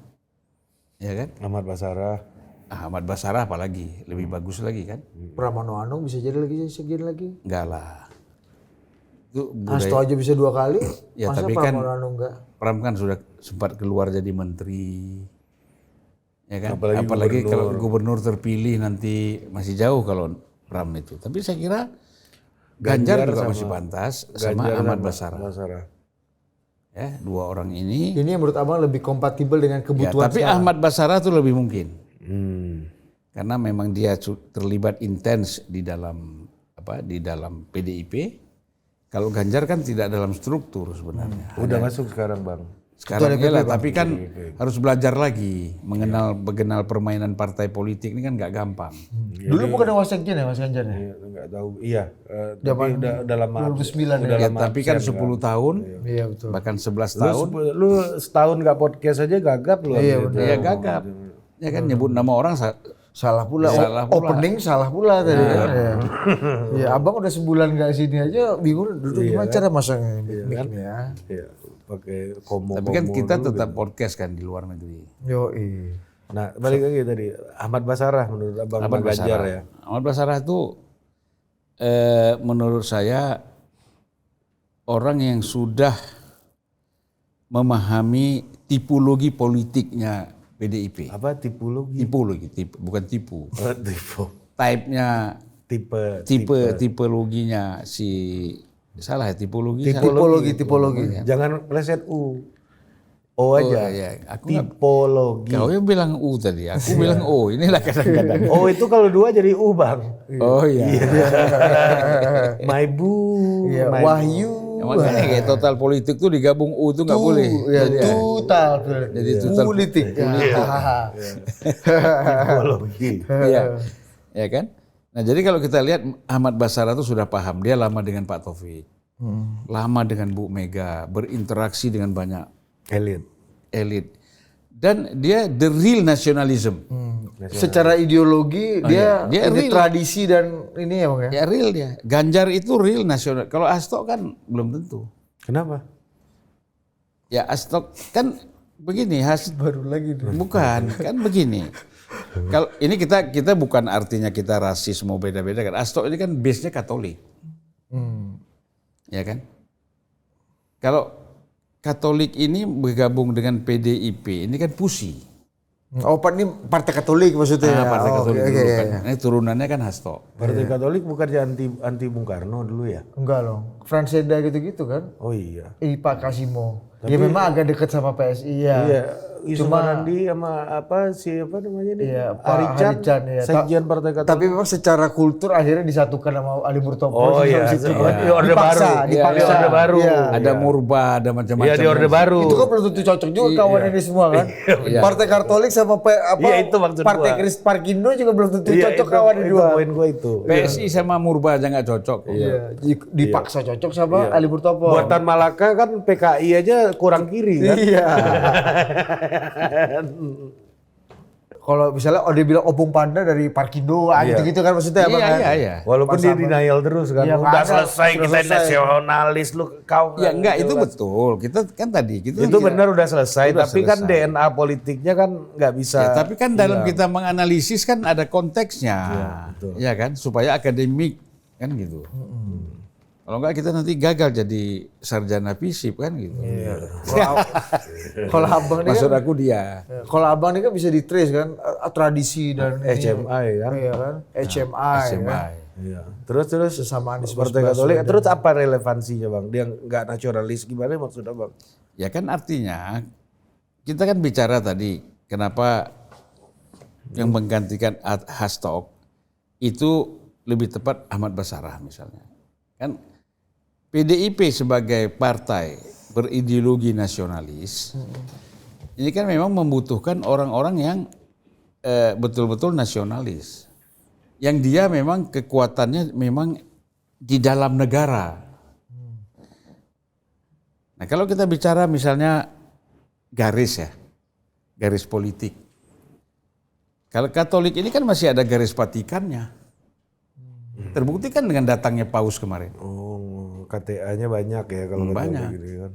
Ya kan? Ahmad Basarah. Ahmad Basarah apalagi, lebih bagus lagi kan? Pramono Anung bisa jadi lagi sekjen lagi. Enggak lah. Itu Hasto aja bisa 2 kali. Ya, Masa tapi kan Pramono Anung enggak? Pram kan sudah sempat keluar jadi menteri. Ya kan? Apalagi Apalagi kalau gubernur terpilih nanti masih jauh kalau Pram itu. Tapi saya kira Ganjar juga masih pantas sama Ahmad Basarah. Ya, 2 orang ini. Ini yang menurut Abang lebih kompatibel dengan Ya, kebutuhan tapi sekarang. Ahmad Basarah itu lebih mungkin. Hmm. Karena memang dia terlibat intens di dalam PDIP. Kalau Ganjar kan tidak dalam struktur sebenarnya. Udah masuk sekarang Bang. Sekarang iyalah, tapi kan harus belajar lagi mengenal permainan partai politik ini kan nggak gampang. Dulu bukan wasekjen ya Mas Ganjar ya? Iya, nggak tahu. Iya. Tapi udah lama. 2009 Ya, tapi kan 10 tahun, Iya betul. bahkan 11 tahun, Lu setahun nggak podcast aja gagap lu. Iya, ya gagap. Ya kan nyebut nama orang Salah pula. Salah pula. Opening salah pula tadi kan. Ya, Abang udah sebulan nggak sini aja bingung duduk gimana cara masangnya mic-nya. Iya, pakai komo. tapi kan kita tetap podcast kan di luar negeri. Yoi. Nah, balik lagi tadi Ahmad Basarah menurut Abang Ahmad Ganjar Basarah. ya. Ahmad Basarah itu menurut saya orang yang sudah memahami tipologi politiknya PDIP. Apa tipologi? Bukan tipu. Tipe. Type-nya, Tipe. tipologinya salah ya tipologi. Tipologi. Jangan pleset U. O aja. Ya. Aku nggak- Tipologi. Kau yang bilang U tadi, aku bilang O. Inilah kadang-kadang. Oh itu kalau 2 jadi U Bang. Oh iya. My Bu. Iya, My Wahyu. Ya, makanya kayak total politik tuh digabung U tuh nggak boleh. Ya, Jadi, total. Jadi total politik. Tipologi. Iya. Ya kan? Nah, jadi kalau kita lihat Ahmad Basarah itu sudah paham, dia lama dengan Pak Taufik. Lama dengan Bu Mega, berinteraksi dengan banyak Elit. elit. Dan dia the real nationalism. Secara ideologi dia Dia ini real. tradisi dan ini ya Bang ya. Ya real dia. Ganjar itu real nasional. Kalau Hasto kan belum tentu. Kenapa? Ya Hasto kan begini, Baru lagi nih. bukan kan begini. Kalau ini kita bukan artinya kita rasis mau beda-beda kan. Hasto ini kan base-nya Katolik. Ya kan? Kalau Katolik ini bergabung dengan PDIP, ini kan pusi. Oh, Pak, ini Partai Katolik maksudnya ya. Partai Oh, Katolik oke, dulu oke, kan. iya. Ini turunannya kan Hasto. Partai Katolik bukannya anti Bung Karno dulu ya? Enggak loh. Franseda gitu-gitu kan. Oh iya. Pak Kasimo. Dia memang agak dekat sama PSI ya. Iya. Cuma Isumanandi sama siapa namanya nih? Iya, Pak Arican, Harican, ya. Sekjen Partai Katolik. tapi memang secara kultur akhirnya disatukan sama Ali Murtopo. Oh iya, Situ, di Orde dipaksa, Baru. dipaksa. Di Orde Baru. Iya. Ada Murba, ada macam-macam. Iya di Orde Baru. Itu kan belum tentu cocok juga kawan ini semua kan. Partai Katolik sama Iya, itu maksud Partai gua. Krist Parkindo juga belum tentu Iya, cocok itu- kawan ini itu dua. poin gue itu. PSI sama Murba aja nggak cocok. Iya, dipaksa cocok sama Ali Murtopo. Buatan Malaka kan PKI aja kurang kiri kan. Iya. Kalau misalnya dia bilang Opung Panda dari Parkindo, gitu-gitu kan maksudnya Bang, kan? Iya. Walaupun dia denial terus kan. Iya, Udah nggak ada, selesai sudah kita selesai. nasionalis lu kau. Ya kan enggak, itu jelas. betul. Kita kan tadi kita Itu benar udah selesai, Udah tapi kan selesai. DNA politiknya kan nggak bisa. Ya, tapi kan dalam kita menganalisis kan ada konteksnya. Ya kan, supaya akademik kan gitu. Kalau enggak kita nanti gagal jadi sarjana FISIP kan gitu. Kalau abang ini Maksud kan, aku dia. kalau abang ini kan bisa ditrace kan tradisi dan ini. HMI kan. Iya kan, HMI. SMA. Kan? Iya. Terus Sesama Anies Partai Baswedan. Katolik. Terus apa relevansinya bang? Dia nggak nasionalis gimana maksudnya bang? Ya kan artinya kita kan bicara tadi kenapa yang menggantikan Hastok itu lebih tepat Ahmad Basarah misalnya. Kan PDIP sebagai partai berideologi nasionalis ini kan memang membutuhkan orang-orang yang betul-betul nasionalis. Yang dia memang kekuatannya memang di dalam negara. Nah kalau kita bicara misalnya garis politik. Kalau Katolik ini kan masih ada garis Vatikannya. Terbukti kan dengan datangnya Paus kemarin. Oh, KTA-nya banyak ya kalau Katolik Banyak. gitu kan.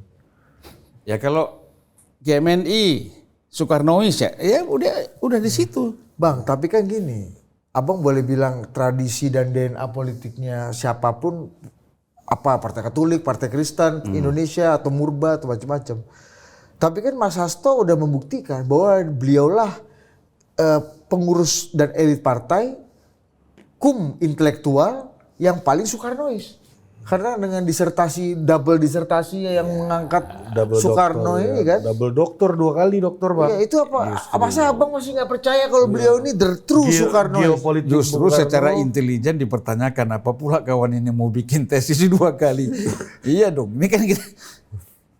Ya kalau GMNI, Soekarnois ya udah di situ. Bang, tapi kan gini, abang boleh bilang tradisi dan DNA politiknya siapapun, apa Partai Katolik, Partai Kristen, Indonesia atau Murba atau macam-macam. Tapi kan Mas Hasto udah membuktikan bahwa beliaulah pengurus dan elit partai intelektual yang paling Soekarnois. Karena dengan double disertasi yang mengangkat Soekarno ini kan. Double doktor 2 kali doktor bang. Ya itu apa? Masa abang masih nggak percaya kalau beliau ini the true Soekarnois? Geopolitik Justru Bung secara Karno. intelijen dipertanyakan apa pula kawan ini mau bikin tesis 2 kali. Iya dong, ini kan kita.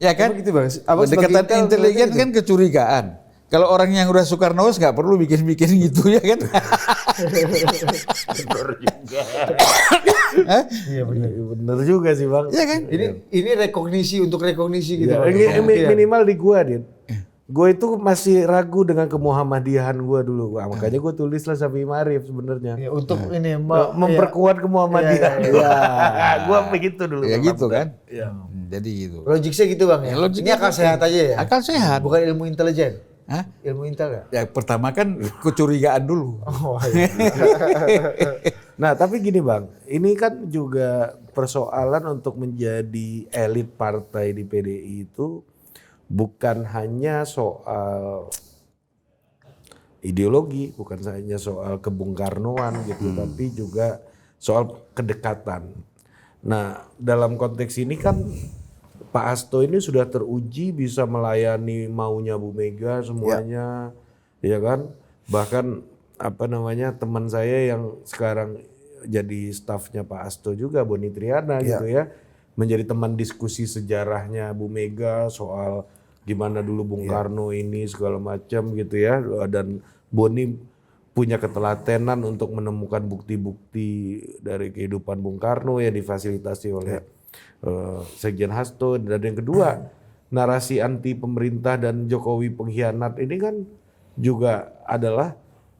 Ya kan? Emang gitu, Bang? Abang sebagai Pendekatan intel intelijen gitu? kan kecurigaan. Kalau orang yang udah Soekarnois nggak perlu bikin-bikin gitu ya kan? Iya benar. Bener juga sih bang. Iya kan? Ini rekognisi untuk rekognisi gitu. Ya, Bang. minimal di gua Din. Gue itu masih ragu dengan kemuhammadiyahan gua dulu. Wah, makanya gue tulis lah Syafi'i Ma'arif sebenarnya. Ya, untuk ini Memperkuat kemuhammadiyahan. Iya, Gua begitu dulu. Ya Bang. gitu kan? Iya. Jadi gitu. logiknya gitu Bang ya. logiknya Ini akal gitu. sehat aja ya. Akal sehat. Bukan ilmu intelijen. Hah? Ilmu intel ya? Ya pertama kan kecurigaan dulu. Oh iya. Nah tapi gini bang, ini kan juga persoalan untuk menjadi elit partai di PDI itu bukan hanya soal ideologi, bukan hanya soal kebung Karnoan gitu, tapi juga soal kedekatan. Nah dalam konteks ini kan Pak Hasto ini sudah teruji bisa melayani maunya Bu Mega semuanya, ya kan? Bahkan apa namanya teman saya yang sekarang jadi stafnya Pak Hasto juga, Boni Triana gitu ya, menjadi teman diskusi sejarahnya Bu Mega soal gimana dulu Bung Karno ini segala macam gitu ya, dan Boni punya ketelatenan untuk menemukan bukti-bukti dari kehidupan Bung Karno ya difasilitasi oleh Sekjen Hasto. Dan yang kedua narasi anti pemerintah dan Jokowi pengkhianat ini kan juga adalah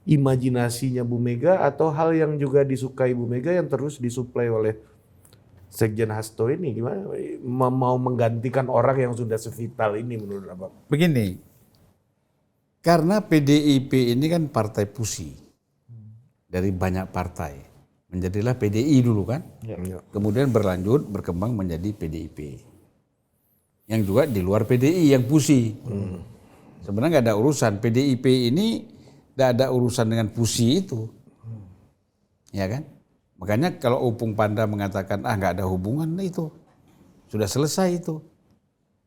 imajinasinya Bu Mega atau hal yang juga disukai Bu Mega yang terus disuplai oleh Sekjen Hasto ini? Gimana? Mau menggantikan orang yang sudah sevital ini menurut Abang? Begini, karena PDIP ini kan partai pusi dari banyak partai. Menjadilah PDI dulu kan. Kemudian berlanjut berkembang menjadi PDIP. Yang juga di luar PDI yang pusi. Sebenarnya nggak ada urusan. PDIP ini nggak ada urusan dengan pusi itu. Ya kan? Makanya kalau Opung Panda mengatakan nggak ada hubungan itu. Sudah selesai itu.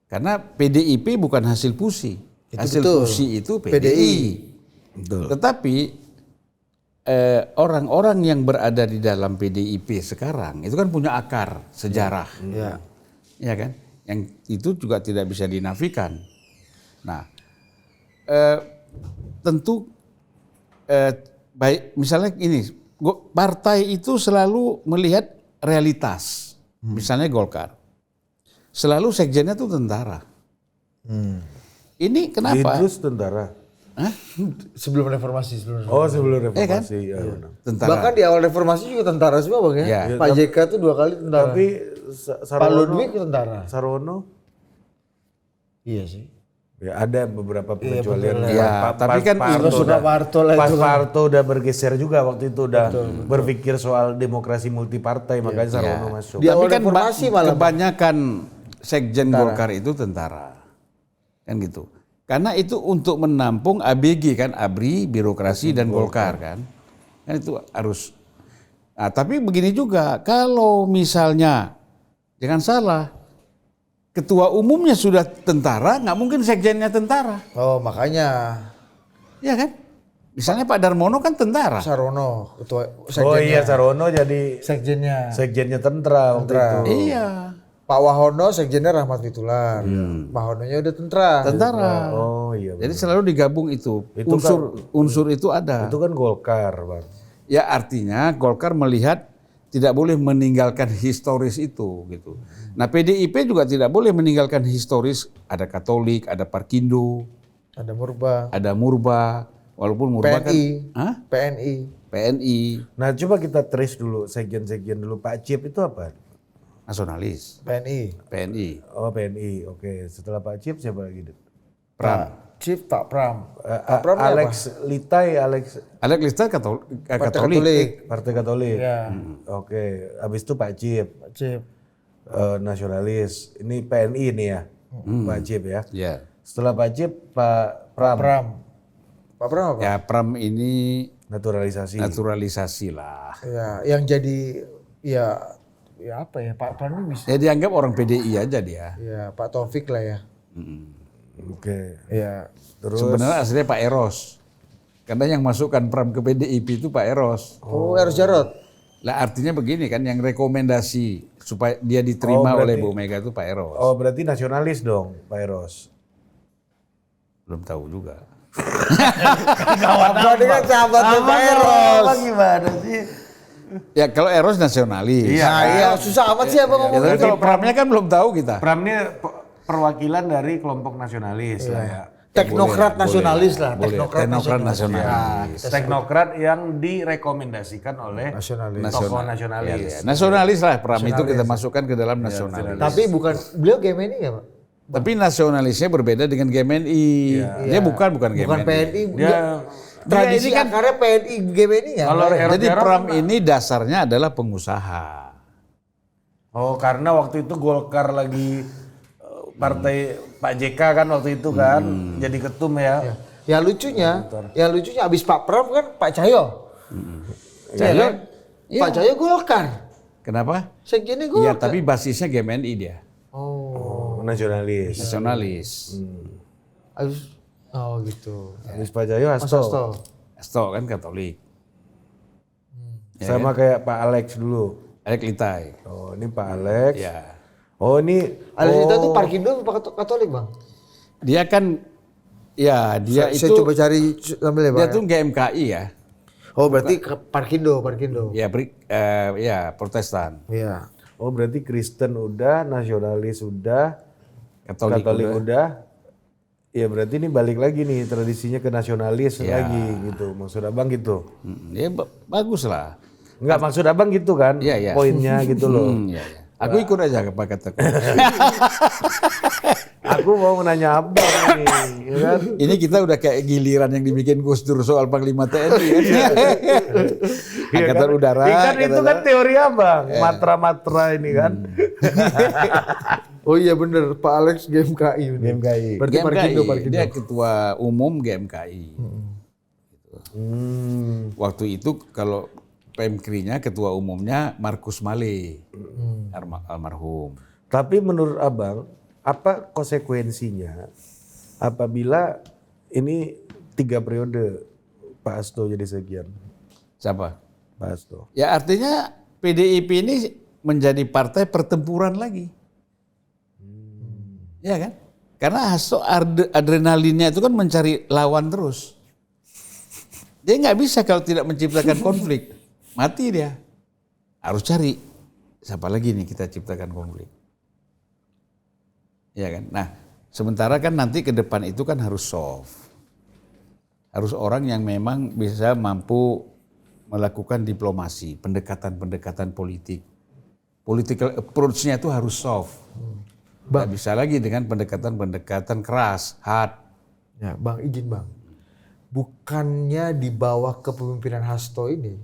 Karena PDIP bukan hasil pusi. Hasil betul. pusi itu PDI. Betul. Tetapi orang-orang yang berada di dalam PDIP sekarang itu kan punya akar sejarah. Ya kan? Yang itu juga tidak bisa dinafikan. Nah, tentu baik misalnya ini, partai itu selalu melihat realitas. Misalnya Golkar, selalu sekjennya itu tentara. Ini kenapa? Idrus tentara. Hah? Sebelum reformasi. Oh sebelum kan? reformasi. Ya, benar. Tentara. Bahkan di awal reformasi juga tentara semua Bang ya. Ya. Pak JK tuh 2 kali tentara. Tapi Pak Ludwig tentara. Sarwono Iya sih. ya ada beberapa pengecualian. Ya, tapi kan sudah Parto lah Pas itu kan. Parto udah bergeser juga waktu itu udah berpikir soal demokrasi multipartai makanya Sarwono masuk. Di Tapi awal kan reformasi malah, Bang. kebanyakan sekjen Golkar itu tentara. Kan gitu. Karena itu untuk menampung ABG kan, ABRI, birokrasi dan Golkar kan. Kan itu harus. Nah, tapi begini juga, kalau misalnya jangan salah, ketua umumnya sudah tentara, nggak mungkin sekjennya tentara. Oh makanya Ya kan? Misalnya Pak Darmono kan tentara. Sarono ketua Oh iya Sarwono jadi sekjennya. sekjennya tentara waktu itu. Iya. Pak Wahono sekjennya Rahmat Fitular. Pak Wahononya udah tentara. Tentara. Oh iya. Jadi selalu digabung itu. Itu Unsur itu ada. Itu kan Golkar, Bang. Ya artinya Golkar melihat tidak boleh meninggalkan historis itu gitu. Nah PDIP juga tidak boleh meninggalkan historis. Ada Katolik, ada Parkindo, Ada Murba. ada Murba. Walaupun Murba PNI. kan, Hah? PNI. PNI, Nah, coba kita trace dulu sekjen-sekjen dulu. Pak Cip itu apa? nasionalis, PNI. PNI, Oh, PNI. Oke, setelah Pak Cip siapa lagi? Pram. Chief Pak Pram. Pak Pram ini Alex Litai, Alex Alex Lister Katolik. Partai Katolik. Ya. Oke, habis itu Pak Cip, Pak Chief. nasionalis. Ini PNI ini ya, Pak Cip ya. Ya. Setelah Pak Cip, Pak Pram, Pram. Pak Pram apa? Ya Pram ini naturalisasi. naturalisasi lah. Ya, yang jadi ya apa ya Pak Pram ini bisa. Ya dianggap orang PDI aja dia. Ya Pak Taufik lah ya. Oke. Ya. Terus Sebenarnya aslinya Pak Eros. Karena yang masukkan Pram ke PDIP itu Pak Eros. Oh, Eros Jarot. Lah artinya begini kan, yang rekomendasi supaya dia diterima oleh Bu Mega itu Pak Eros. oh berarti nasionalis dong, Pak Eros. Belum tahu juga. Apa dengan sahabatnya Pak Eros? Gimana sih? Ya kalau Eros nasionalis. Iya. Nah, iya susah amat sih abang Ya, ngomong. tapi kalau Pramnya kan belum tahu kita. Pram ini perwakilan dari kelompok nasionalis lah ya. Teknokrat nasionalis lah. Boleh. Teknokrat nasionalis. Teknokrat yang direkomendasikan oleh Nasionalis. tokoh Ya, nasionalis. nasionalis lah Pram itu kita masukkan ke dalam nasionalis. Tapi bukan beliau GMNI nggak Pak? Tapi nasionalisnya berbeda dengan GMNI. Dia bukan GMNI. Bukan PNI. Dia Tradisi ini kan- akarnya PNI GMNI ya. Kalau Eros Jadi Jarot Pram ini dasarnya adalah pengusaha. oh karena waktu itu Golkar lagi partai Pak JK kan waktu itu kan jadi ketum ya. Yang lucunya abis Pak Pram kan Pak Cahyo. Iya kan? Pak Cahyo Golkar. Kenapa? Sekjennya Iya, Golkar. tapi basisnya GMNI dia. Oh. Nasionalis. Nasionalis. Abis, oh gitu. Habis Pak Jaya Mas Hasto. Hasto. Hasto kan Katolik. Sama kayak Pak Alex dulu. Alex Litai. Oh ini Pak Alex. Ya. Oh ini Alex itu tuh Parkindo apa Katolik bang? Dia kan, ya dia Saya itu, coba cari sambil ya dia bang. tuh GMKI ya. Oh berarti Parkindo. Ya Protestan. Iya. oh berarti Kristen udah, nasionalis udah, Katolik, Katolik udah. udah. Ya berarti ini balik lagi nih tradisinya ke nasionalis lagi gitu. Maksud abang gitu. Ya bagus lah. Enggak, maksud abang gitu kan? Iya, iya. Poinnya gitu loh. Iya, iya. Aku ikut aja apa kataku. Aku mau menanya abang nih, ya kan? Ini kita udah kayak giliran yang dibikin Gus Dur soal Panglima TNI kan. Iya Angkatan kan? Udara. Kan itu kan teori abang, matra-matra ini kan. Oh iya bener, Pak Alex GMKI. bener. GMKI. Berarti Parkindo. Dia ketua umum GMKI. Waktu itu kalau Pemkrinya ketua umumnya Markus Male, almarhum. Tapi menurut abang, apa konsekuensinya apabila ini 3 periode Pak Hasto jadi sekian? Siapa? Pak Hasto. Ya artinya PDIP ini menjadi partai pertempuran lagi. Ya kan? Karena Hasto adrenalinnya itu kan mencari lawan terus. Dia nggak bisa kalau tidak menciptakan konflik. Mati dia. Harus cari. Siapa lagi nih kita ciptakan konflik. Ya kan? Nah, sementara kan nanti ke depan itu kan harus soft. Harus orang yang memang bisa mampu melakukan diplomasi, pendekatan-pendekatan politik. Political approach-nya itu harus soft. Nggak bisa lagi dengan pendekatan-pendekatan keras, hard. Ya, Bang, izin Bang. Bukannya di bawah kepemimpinan Hasto ini,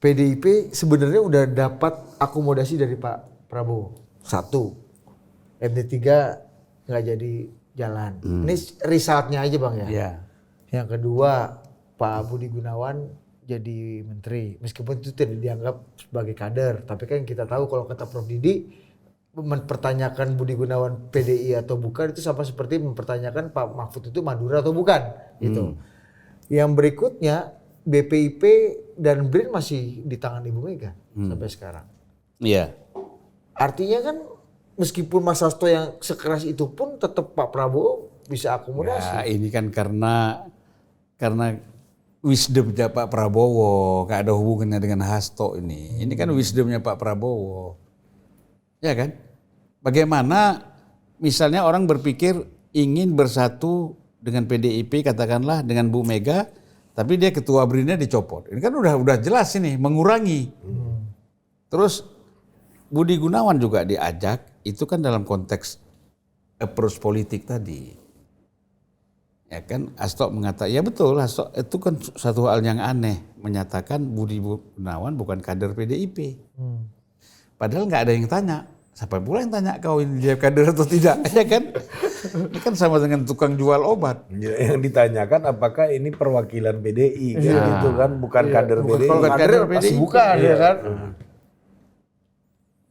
PDIP sebenarnya udah dapat akomodasi dari Pak Prabowo. 1, MD3 nggak jadi jalan. Ini resultnya aja Bang ya. Ya. Yang kedua, Pak Budi Gunawan jadi menteri. Meskipun itu tidak dianggap sebagai kader. Tapi kan kita tahu kalau kata Prof. Didi, mempertanyakan Budi Gunawan PDI atau bukan itu sama seperti mempertanyakan Pak Mahfud itu Madura atau bukan gitu. Yang berikutnya BPIP dan BRIN masih di tangan Ibu Mega sampai sekarang. Iya. Artinya kan meskipun Mas Hasto yang sekeras itu pun tetap Pak Prabowo bisa akomodasi. Ya, ini kan karena wisdomnya Pak Prabowo, gak ada hubungannya dengan Hasto ini. Ini kan wisdomnya Pak Prabowo. Ya kan? Bagaimana misalnya orang berpikir ingin bersatu dengan PDIP katakanlah dengan Bu Mega, tapi dia ketua BRIN-nya dicopot. Ini kan udah jelas ini mengurangi. Terus Budi Gunawan juga diajak, itu kan dalam konteks approach politik tadi. Ya kan Hasto mengatakan, ya betul Hasto itu kan satu hal yang aneh menyatakan Budi Gunawan bukan kader PDIP. Padahal nggak ada yang tanya. Siapa pula yang tanya kau ini dia kader atau tidak? Ya kan? Ini kan sama dengan tukang jual obat. Yang ditanyakan apakah ini perwakilan PDI kan gitu kan, bukan kader PDI. Kalau kader pasti bukan ya kan.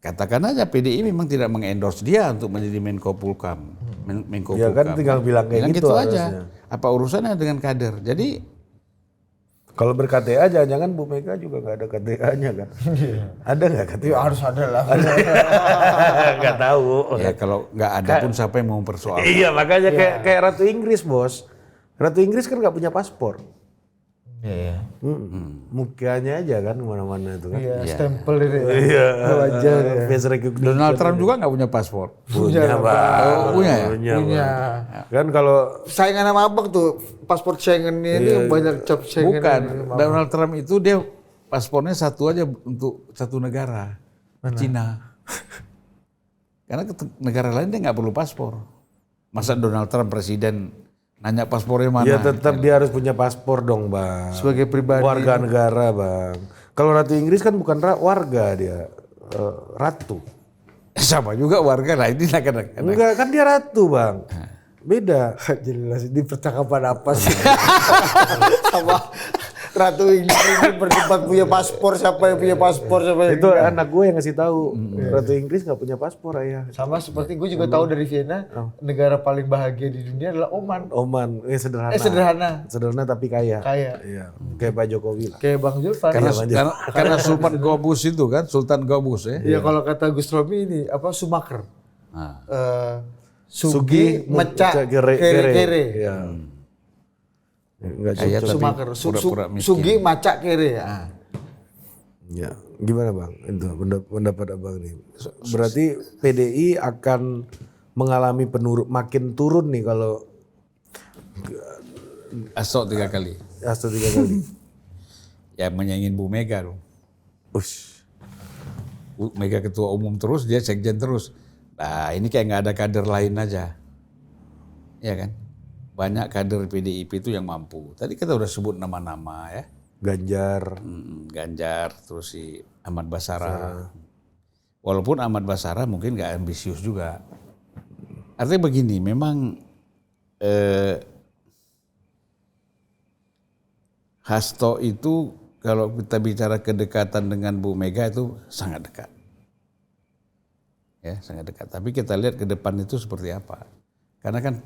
Katakan aja PDI memang tidak mengendorse dia untuk menjadi Menko Polhukam. Menko Ya kan tinggal bilang kayak gitu aja. Apa urusannya dengan kader? Jadi kalau ber-KTA jangan-jangan Bu Mega juga nggak ada KTA-nya kan? Ada nggak KTA? Ya harus ada lah. Nggak tahu. ya kalau nggak ada pun siapa yang mau mempersoalkan. Iya makanya kayak Ratu Inggris bos. Ratu Inggris kan nggak punya paspor. Iya. Mukanya aja kan kemana-mana itu kan. Iya, stempel ini. Iya. Wajar ya. Face recognition. Donald Trump juga nggak punya paspor. Punya Bang. Oh, punya ya? Punya. Punya. Kan kalau Saingan sama abang tuh, paspor Schengen ini banyak cap Schengen. Bukan. ini. Donald Trump itu dia paspornya satu aja untuk satu negara. Cina. Karena ke negara lain dia nggak perlu paspor. Masa Donald Trump presiden nanya paspornya mana? ya tetap dia harus punya paspor dong Bang. Sebagai pribadi. Warga negara Bang. Kalau Ratu Inggris kan bukan warga dia. Ratu. Sama juga warga lah ini kadang-kadang. Enggak kan dia ratu Bang. Beda. Jelas ini percakapan apa sih? Sama Ratu Inggris ini berdebat punya paspor, siapa yang punya paspor, siapa yang Itu enggak. anak gue yang ngasih tahu. Ratu Inggris nggak punya paspor ayah. Sama seperti gue juga tahu dari Vienna, negara paling bahagia di dunia adalah Oman. Oman, sederhana. Sederhana. Sederhana tapi kaya. Kaya. Iya. Kayak Pak Jokowi lah. Kayak Bang Julfan. Karena Sultan Gobus itu kan, Sultan Gobus ya. Iya kalau kata Gus Romi ini apa Sumaker. Nah. Sugi mecak kere. kere. Iya. Enggak Kaya cocok. tapi Sumaker. pura-pura miskin. Sugi macak kere ya. Ya, gimana Bang? Itu pendapat Abang nih. Berarti PDI akan mengalami makin turun nih kalau Hasto 3 kali. Hasto 3 kali. Ya menyaingin Bu Mega dong. Ush. Bu Mega ketua umum terus, dia sekjen terus. Nah ini kayak nggak ada kader lain aja. Ya kan? Banyak kader PDIP itu yang mampu. Tadi kita udah sebut nama-nama ya. Ganjar. Ganjar, terus si Ahmad Basara. Walaupun Ahmad Basara mungkin nggak ambisius juga. Artinya begini, memang Hasto itu kalau kita bicara kedekatan dengan Bu Mega itu sangat dekat. Ya, sangat dekat. Tapi kita lihat ke depan itu seperti apa. Karena kan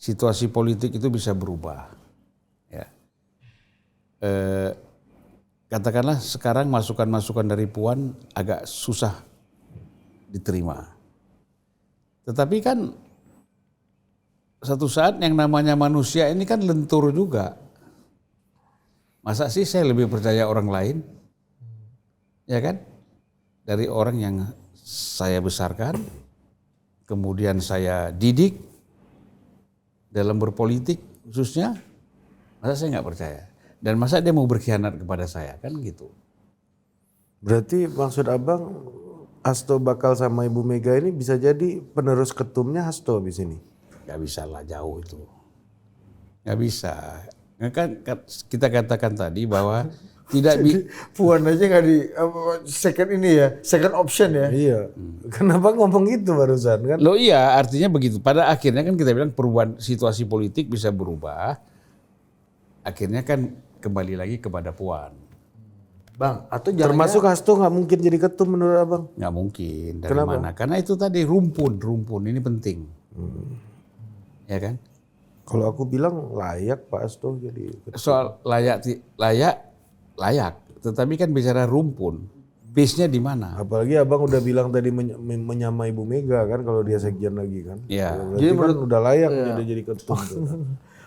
situasi politik itu bisa berubah. Ya. Katakanlah sekarang masukan-masukan dari Puan agak susah diterima. Tetapi kan satu saat yang namanya manusia ini kan lentur juga. Masa sih saya lebih percaya orang lain? Ya kan? Dari orang yang saya besarkan, kemudian saya didik dalam berpolitik khususnya, masa saya nggak percaya? Dan masa dia mau berkhianat kepada saya? Kan gitu. Berarti maksud abang Hasto bakal sama Ibu Mega ini bisa jadi penerus ketumnya Hasto di sini? Gak bisa lah, jauh itu. Gak bisa. Kan kita katakan tadi bahwa tidak Puan aja nggak di second option ya. Iya. Kenapa ngomong gitu barusan kan? Loh iya, artinya begitu. Pada akhirnya kan kita bilang perubahan situasi politik bisa berubah. Akhirnya kan kembali lagi kepada Puan. Bang, atau jangan Termasuk Hasto nggak mungkin jadi ketum menurut abang? Nggak mungkin. Dari Kenapa? mana? Karena itu tadi rumpun ini penting. Ya kan? Kalau aku bilang layak Pak Hasto jadi ketum. Soal layak. Tetapi kan bicara rumpun. Base-nya di mana? Apalagi abang udah bilang tadi menyamai Ibu Mega kan kalau dia sekjen lagi kan. Ya. Berarti kan udah layak jadi ketum. Tuh.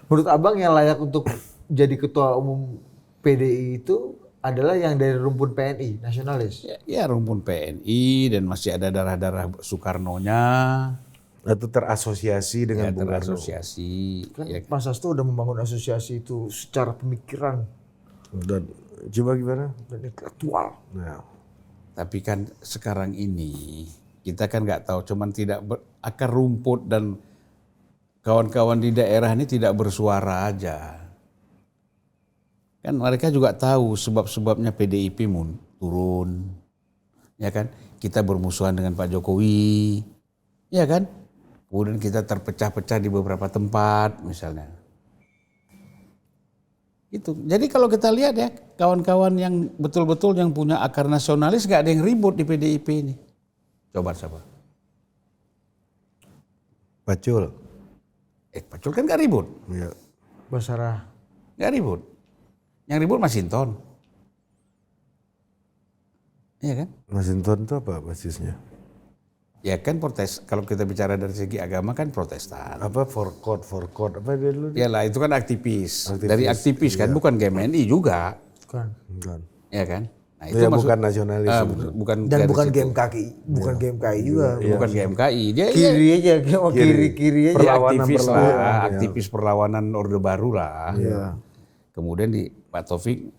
menurut abang yang layak untuk jadi ketua umum PDI itu adalah yang dari rumpun PNI, nasionalis. Ya rumpun PNI dan masih ada darah-darah Soekarno-nya. Atau terasosiasi dengan Bung Karno. Terasosiasi. Kan Ya, Mas Hasto udah membangun asosiasi itu secara pemikiran Dan coba gimana? dan intelektual. Nah, tapi kan sekarang ini kita kan nggak tahu, cuman tidak akar rumput dan kawan-kawan di daerah ini tidak bersuara aja. Kan mereka juga tahu sebab-sebabnya PDIP turun, ya kan? Kita bermusuhan dengan Pak Jokowi, ya kan? Kemudian kita terpecah-pecah di beberapa tempat, misalnya. Itu. Jadi kalau kita lihat ya, kawan-kawan yang betul-betul yang punya akar nasionalis nggak ada yang ribut di PDIP ini. Coba siapa? Pacul. Pacul kan nggak ribut, Iya. Basara. nggak ribut. Yang ribut Masinton. Iya kan? Masinton itu apa basisnya? Ya kan protes. Kalau kita bicara dari segi agama kan Protestan. Apa forkot apa dia dulu? Ya lah itu kan aktivis. Dari aktivis kan, bukan GMNI juga. Bukan. Bukan. Ya kan? Nah Itu ya bukan nasionalis. bukan Dan dari bukan situ. GMKI, bukan GMKI juga. Bukan GMKI. Dia Kiri aja, kiri aja. dia Perlawanan aktivis perlawanan, lah, ya. aktivis perlawanan Orde Baru lah. Iya. Kemudian di Pak Taufik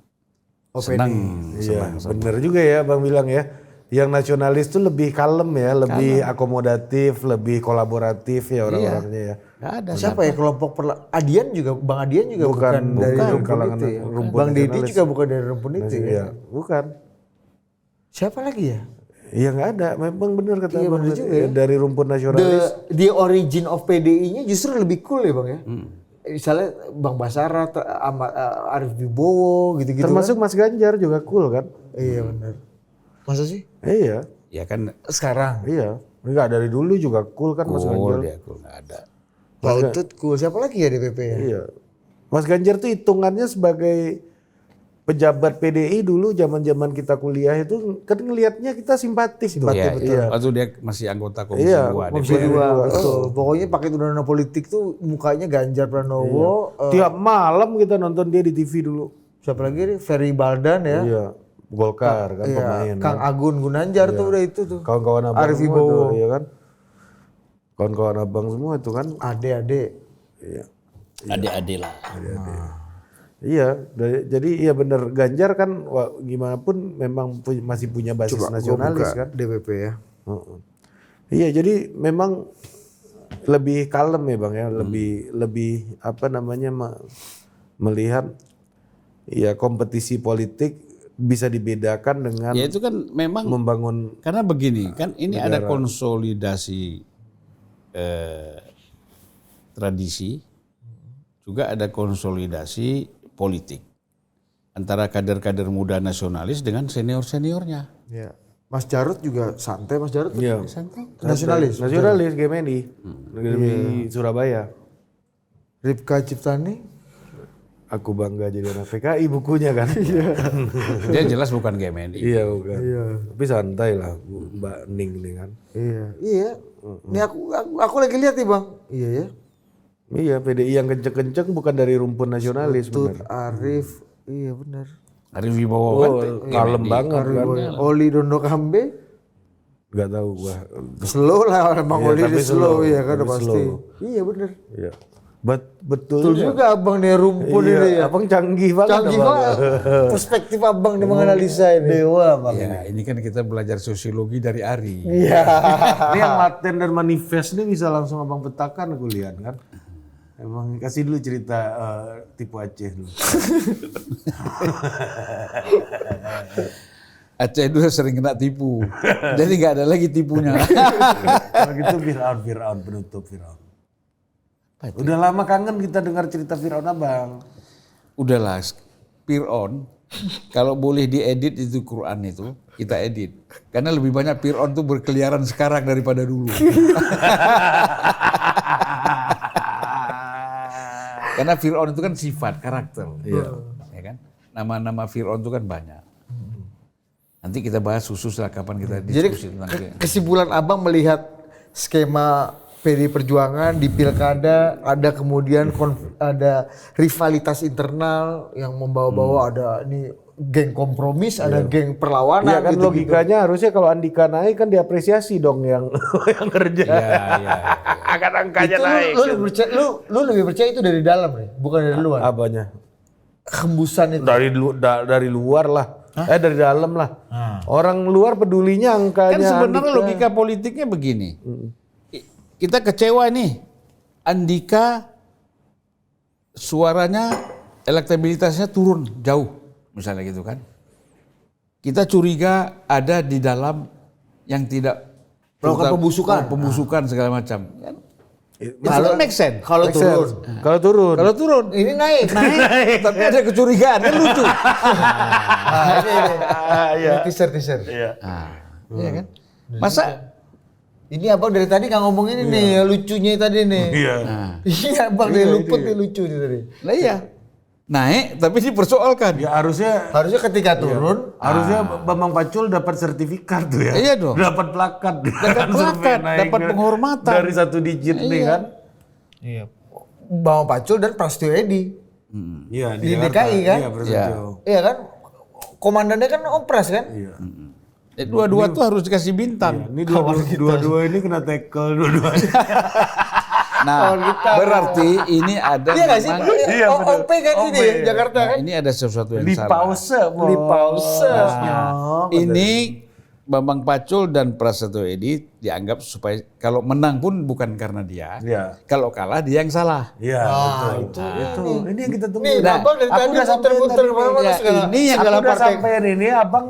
OPD. senang. Iya, bener juga ya Bang bilang ya. Yang nasionalis tuh lebih kalem ya, lebih akomodatif, lebih kolaboratif ya orang-orangnya ya. Nggak ada. Siapa ya kelompok Adian juga, Bang Adian juga bukan dari rumpun kalangan itu ya. rumpun Bang Deddy nasionalis. juga bukan dari rumpun itu ya. Iya, bukan. Siapa lagi ya? Iya nggak ada, memang benar kata Iya, Bang bener tadi. juga ya. Dari rumpun nasionalis. The origin of PDI-nya justru lebih cool ya Bang ya. Misalnya Bang Basara, Arif Wibowo gitu-gitu Termasuk Mas Ganjar juga cool kan? Iya benar. Masa sih? Iya, Ya kan Sekarang. iya. Enggak dari dulu juga cool kan Mas cool Ganjar. dia, cool nggak ada. Pak Utut cool. Siapa lagi ya DPP ya? Iya. Mas Ganjar tuh hitungannya sebagai pejabat PDI dulu zaman-zaman kita kuliah itu kan ngelihatnya kita simpatis tuh. Iya, betul. iya. Waktu dia masih anggota Komisi Iya, 2. Komisi DPR. 2, betul. Pokoknya pakai undang-undang politik tuh mukanya Ganjar Pranowo. Tiap malam kita nonton dia di TV dulu. Siapa lagi nih? Ferry Baldan ya. Iya, Golkar kan Iya, pemain. Kang kan. Agun Gunanjar tuh udah itu tuh. Kawan-kawan abang Arif semua Wibowo. tuh, iya kan. Kawan-kawan abang semua itu kan. Ade. Iya. Adik-adik lah. Iya, jadi iya benar Ganjar kan gimana pun memang masih punya basis Coba gua nasionalis buka kan. DPP ya. Iya, jadi memang lebih kalem ya Bang ya, lebih apa namanya melihat ya kompetisi politik bisa dibedakan dengan Ya itu kan memang membangun karena begini kan ini ada konsolidasi tradisi, juga ada konsolidasi politik antara kader-kader muda nasionalis dengan senior-seniornya. Iya. Mas Jarod juga santai, Mas Jarod. iya, Nasionalis. nasionalis GMNI di Surabaya. Ripka Ciptani. Aku bangga jadi anak PKI bukunya kan. Dia jelas bukan GMNI. Iya bukan. Tapi santai lah Mbak Ning nih kan. Iya. Ini aku lagi lihat nih Bang. Iya ya. Iya PDI yang kenceng-kenceng bukan dari rumpun nasionalis Tut benar. Arif. Iya benar. Arif Wibowo kan Kalem GMNI. banget kan. Oli Dondo Kambe. Gak tahu gua. Slow lah Bang Iya, Oli tapi slow slow. ya kan Tapi pasti. slow. Iya benar. Iya. Betul Betul juga Abang nih rumpun Iya, ini ya. Abang canggih banget. Canggih Abang. banget. Perspektif Abang nih menganalisa ini. Dewa Bang. Ya, ini kan kita belajar sosiologi dari Ari. Iya. Ini yang laten dan manifest ini bisa langsung Abang petakan aku lihat kan. Emang kasih dulu cerita tipu Aceh dulu. Aceh itu sering kena tipu. Jadi nggak ada lagi tipunya. Kalau gitu Fir'aun penutup Fir'aun. Udah lama kangen kita dengar cerita Fir'aun Abang. Udahlah, Fir'aun kalau boleh diedit itu Quran itu, kita edit. Karena lebih banyak Fir'aun tuh berkeliaran sekarang daripada dulu. Karena Fir'aun itu kan sifat, karakter. Ya kan? Nama-nama Fir'aun itu kan banyak. Nanti kita bahas khusus lah kapan kita Jadi diskusi tentang kesimpulan Abang melihat skema PDI Perjuangan di pilkada ada kemudian ada rivalitas internal yang membawa-bawa ada ini geng kompromis, ada geng perlawanan. Iya kan gitu-gitu. logikanya harusnya kalau Andika naik kan diapresiasi dong yang yang kerja. Iya. Akan angkanya Itu naik. lu lebih percaya itu dari dalam nih, bukan dari luar. Apanya? Hembusan itu. Dari luar lah. Dari dalam lah. Orang luar pedulinya angkanya. Kan sebenarnya Andika. logika politiknya begini. Kita kecewa nih. Andika suaranya, elektabilitasnya turun jauh. Misalnya gitu kan. Kita curiga ada di dalam yang tidak Melakukan pembusukan segala macam. Kan? Kalau make sense. Kalau turun. Kalau turun. Kalau turun, Ini naik. tapi ada kecurigaan, kan lucu. Ini teaser. Iya. Iya kan? Masa Ini Abang dari tadi nggak ngomongin ini nih, lucunya tadi nih. Iya. Iya Abang dia luput nih lucu nih tadi. lah iya. Naik tapi dipersoalkan. Ya harusnya Ketika turun, harusnya Bambang Pacul dapat sertifikat tuh ya. Iya dong. Dapat plakat. Dapat plakat, dapat penghormatan. Dari 1 digit nih kan. iya. Bang Pacul dan Prasetyo Edy. Iya Di Jakarta. DKI kan? Iya Prasetyo. Iya kan? Komandannya kan Ompres kan? Iya. Dua-dua tuh harus dikasih bintang. Ini dua-dua ini kena tackle dua-duanya. Nah, berarti ini ada Iya nggak sih? memang, Iya, bener. OP kan sini OP. Jakarta kan? ini ada sesuatu yang Di salah. pause. Di pause. Ini Bambang Pacul dan Prasetyo Edy dianggap supaya kalau menang pun bukan karena dia. Iya. Kalau kalah dia yang salah. Iya, betul. Itu. Ini yang kita tunggu. Nih, Nah, Abang dari aku tadi udah sampai muter-muter tadi, kemana-mana ya, segala. ini yang Aku segala udah partai. sampai ini Abang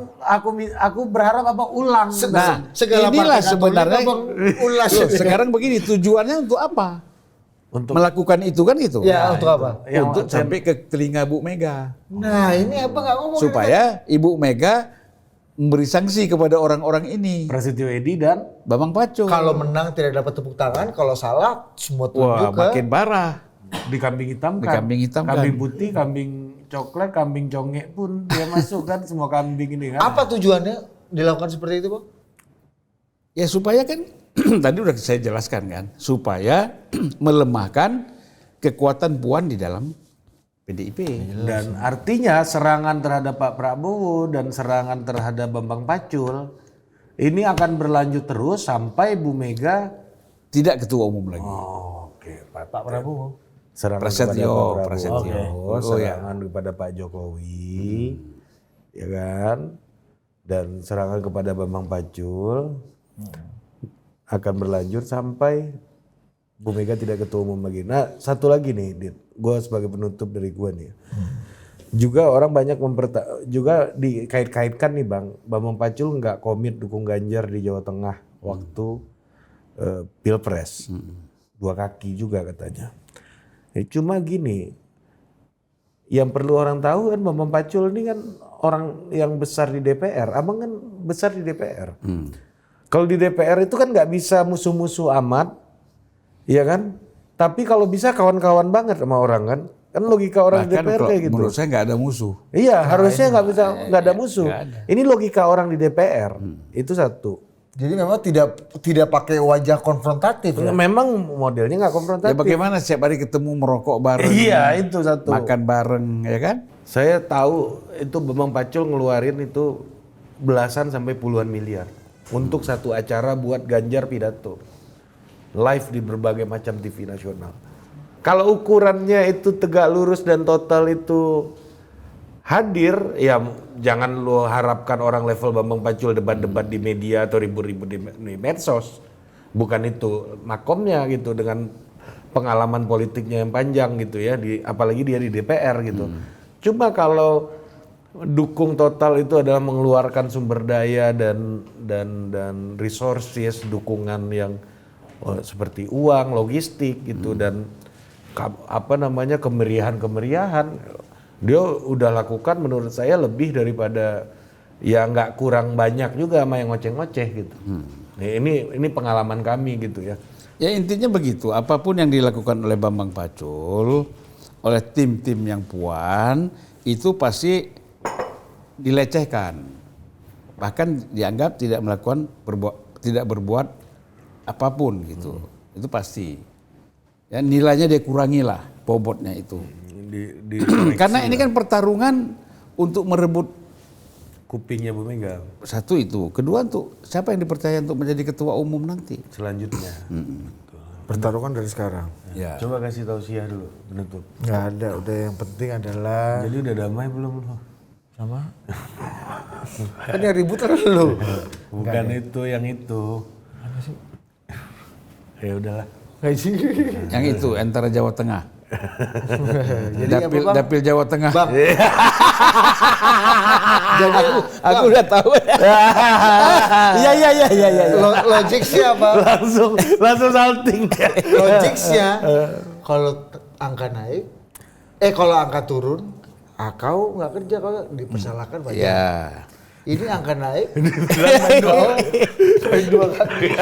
aku berharap Abang ulang. Nah, Segala inilah partai sebenarnya Katolik, Abang ulas. Loh, sekarang begini, tujuannya untuk apa? Untuk Melakukan itu kan gitu. Ya, untuk apa? Untuk sampai ke telinga Bu Mega. Nah, ini Abang nggak ngomong. Supaya Ibu Mega memberi sanksi kepada orang-orang ini. Prasetyo Edy dan Bambang Pacul. Kalau menang tidak dapat tepuk tangan, kalau salah semua Wah, tunjuk ke makin parah. dikambing hitamkan. Dikambing hitamkan. Kambing putih, kambing coklat, kambing congek pun dia masuk kan semua kambing ini kan. apa tujuannya dilakukan seperti itu, Bang? Ya supaya kan tadi udah saya jelaskan kan, supaya melemahkan kekuatan Puan di dalam PDIP. Dan artinya serangan terhadap Pak Prabowo dan serangan terhadap Bambang Pacul ini akan berlanjut terus sampai Bu Mega Tidak ketua umum lagi. Oke, Pak Prabowo. serangan Prasetyo, kepada Pak Prasetyo. Prabowo, Oh, serangan kepada Pak Jokowi, ya kan, dan serangan kepada Bambang Pacul akan berlanjut sampai Bu Mega tidak ketua umum lagi. Nah, satu lagi nih, Dit, gue sebagai penutup dari gue nih. Juga orang banyak juga dikait-kaitkan nih Bang, Bambang Pacul nggak komit dukung Ganjar di Jawa Tengah waktu Pilpres. 2 kaki juga katanya. Cuma gini, yang perlu orang tahu kan Bambang Pacul ini kan orang yang besar di DPR. Abang kan besar di DPR. Kalau di DPR itu kan nggak bisa musuh-musuh amat, iya kan? Tapi kalau bisa kawan-kawan banget sama orang kan? Kan logika orang di Bahkan DPR kayak gitu. menurut saya nggak ada musuh. Iya, harusnya nggak ada musuh. Ini logika orang di DPR. Itu satu. Jadi memang tidak pakai wajah konfrontatif ya. Memang modelnya nggak Ya konfrontatif. bagaimana setiap hari ketemu merokok bareng, Iya, itu satu. makan bareng, ya kan? Saya tahu itu Bambang Pacul ngeluarin itu belasan sampai puluhan miliar untuk satu acara buat Ganjar pidato live di berbagai macam TV nasional. Kalau ukurannya itu tegak lurus dan total itu hadir, ya jangan lo harapkan orang level Bambang Pacul debat-debat di media atau ribut-ribut di medsos. Bukan itu makomnya gitu, dengan pengalaman politiknya yang panjang gitu ya, apalagi dia di DPR gitu. Cuma kalau dukung total itu adalah mengeluarkan sumber daya dan resources, dukungan yang seperti uang, logistik gitu, dan kemeriahan. Dia udah lakukan menurut saya lebih daripada, ya nggak kurang banyak juga sama yang ngoceh-ngoceh gitu. Nah, ini pengalaman kami gitu ya. Ya intinya begitu, apapun yang dilakukan oleh Bambang Pacul, oleh tim-tim yang Puan, itu pasti dilecehkan. Bahkan dianggap tidak berbuat apapun gitu. Itu pasti. Ya nilainya dia kurangilah bobotnya itu. Karena ini kan pertarungan untuk merebut Kupingnya Bu Mega. satu itu. Kedua untuk siapa yang dipercaya untuk menjadi ketua umum nanti. Selanjutnya. Pertarungan dari sekarang. Ya. Coba kasih tausiah dulu penutup. Nggak ada, udah yang penting adalah Jadi udah damai belum lo? sama. Kan yang ribut kan lu. Bukan itu, yang itu. Ya udahlah. Nggak sih. Yang itu antara Jawa Tengah. Jadi apa, Bang? Dapil Jawa Tengah. Bang. Jadi aku udah tahu. Iya. Logicsnya apa? langsung salting. Logicsnya kalau angka naik, kalau angka turun, kau nggak kerja, kau dipersalahkan banyak. Ya. Ini angka naik, main 2 kaki.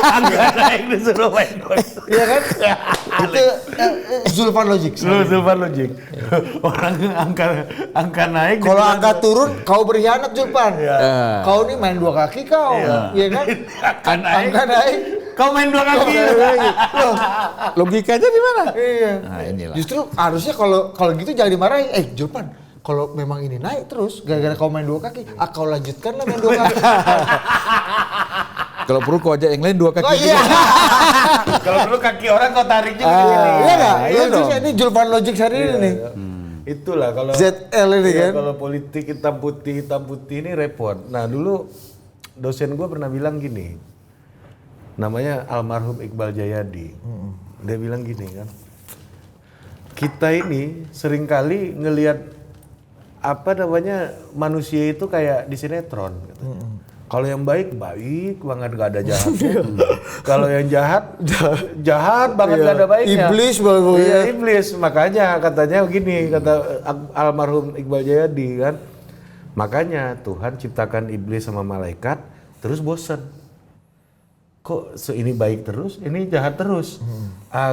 Angka naik disuruh main 2. iya kan? Itu Zulfan Logik. Zulfan Logik. Orang angka naik. Kalau angka turun, kau berkhianat Zulfan. Kau ini main 2 kaki kau, iya kan? Angka naik. Kau main 2 kaki. Loh, Logikanya di mana? iya. Nah, inilah. Justru harusnya kalau gitu jangan dimarahin. Zulfan, kalau memang ini naik terus gara-gara kau main 2 kaki, kau lanjutkanlah main 2 kaki. Kalau perlu kau ajak yang lain 2 kaki. Oh iya. Kalau dulu kaki orang kau tarik juga di sini. Iya enggak? iya dong. Ini Zulfan Logik hari ini nih. Itulah kalau ZL ini kan. Kalau politik hitam putih ini repot. Nah dulu dosen gue pernah bilang gini, namanya almarhum Iqbal Jayadi. Dia bilang gini kan, kita ini seringkali ngelihat manusia itu kayak di sinetron. Kalau yang baik banget, gak ada jahat. Kalau yang jahat banget, gak ada baiknya. Iblis baru Iya, iblis. Makanya katanya begini, kata almarhum Iqbal Jayadi kan, makanya Tuhan ciptakan iblis sama malaikat terus bosen. Kok ini baik terus, ini jahat terus.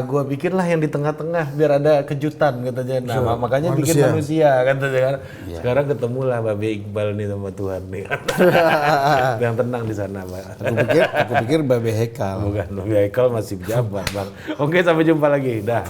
Gua bikinlah yang di tengah-tengah biar ada kejutan katanya. Nah, makanya bikin manusia katanya kan. Sekarang ketemulah Babe Iqbal nih sama Tuhan nih kan. Yang tenang di sana, Pak. Aku pikir Babe Hekal. Bukan, Babe Hekal masih pejabat, Bang. Oke, sampai jumpa lagi. Dah.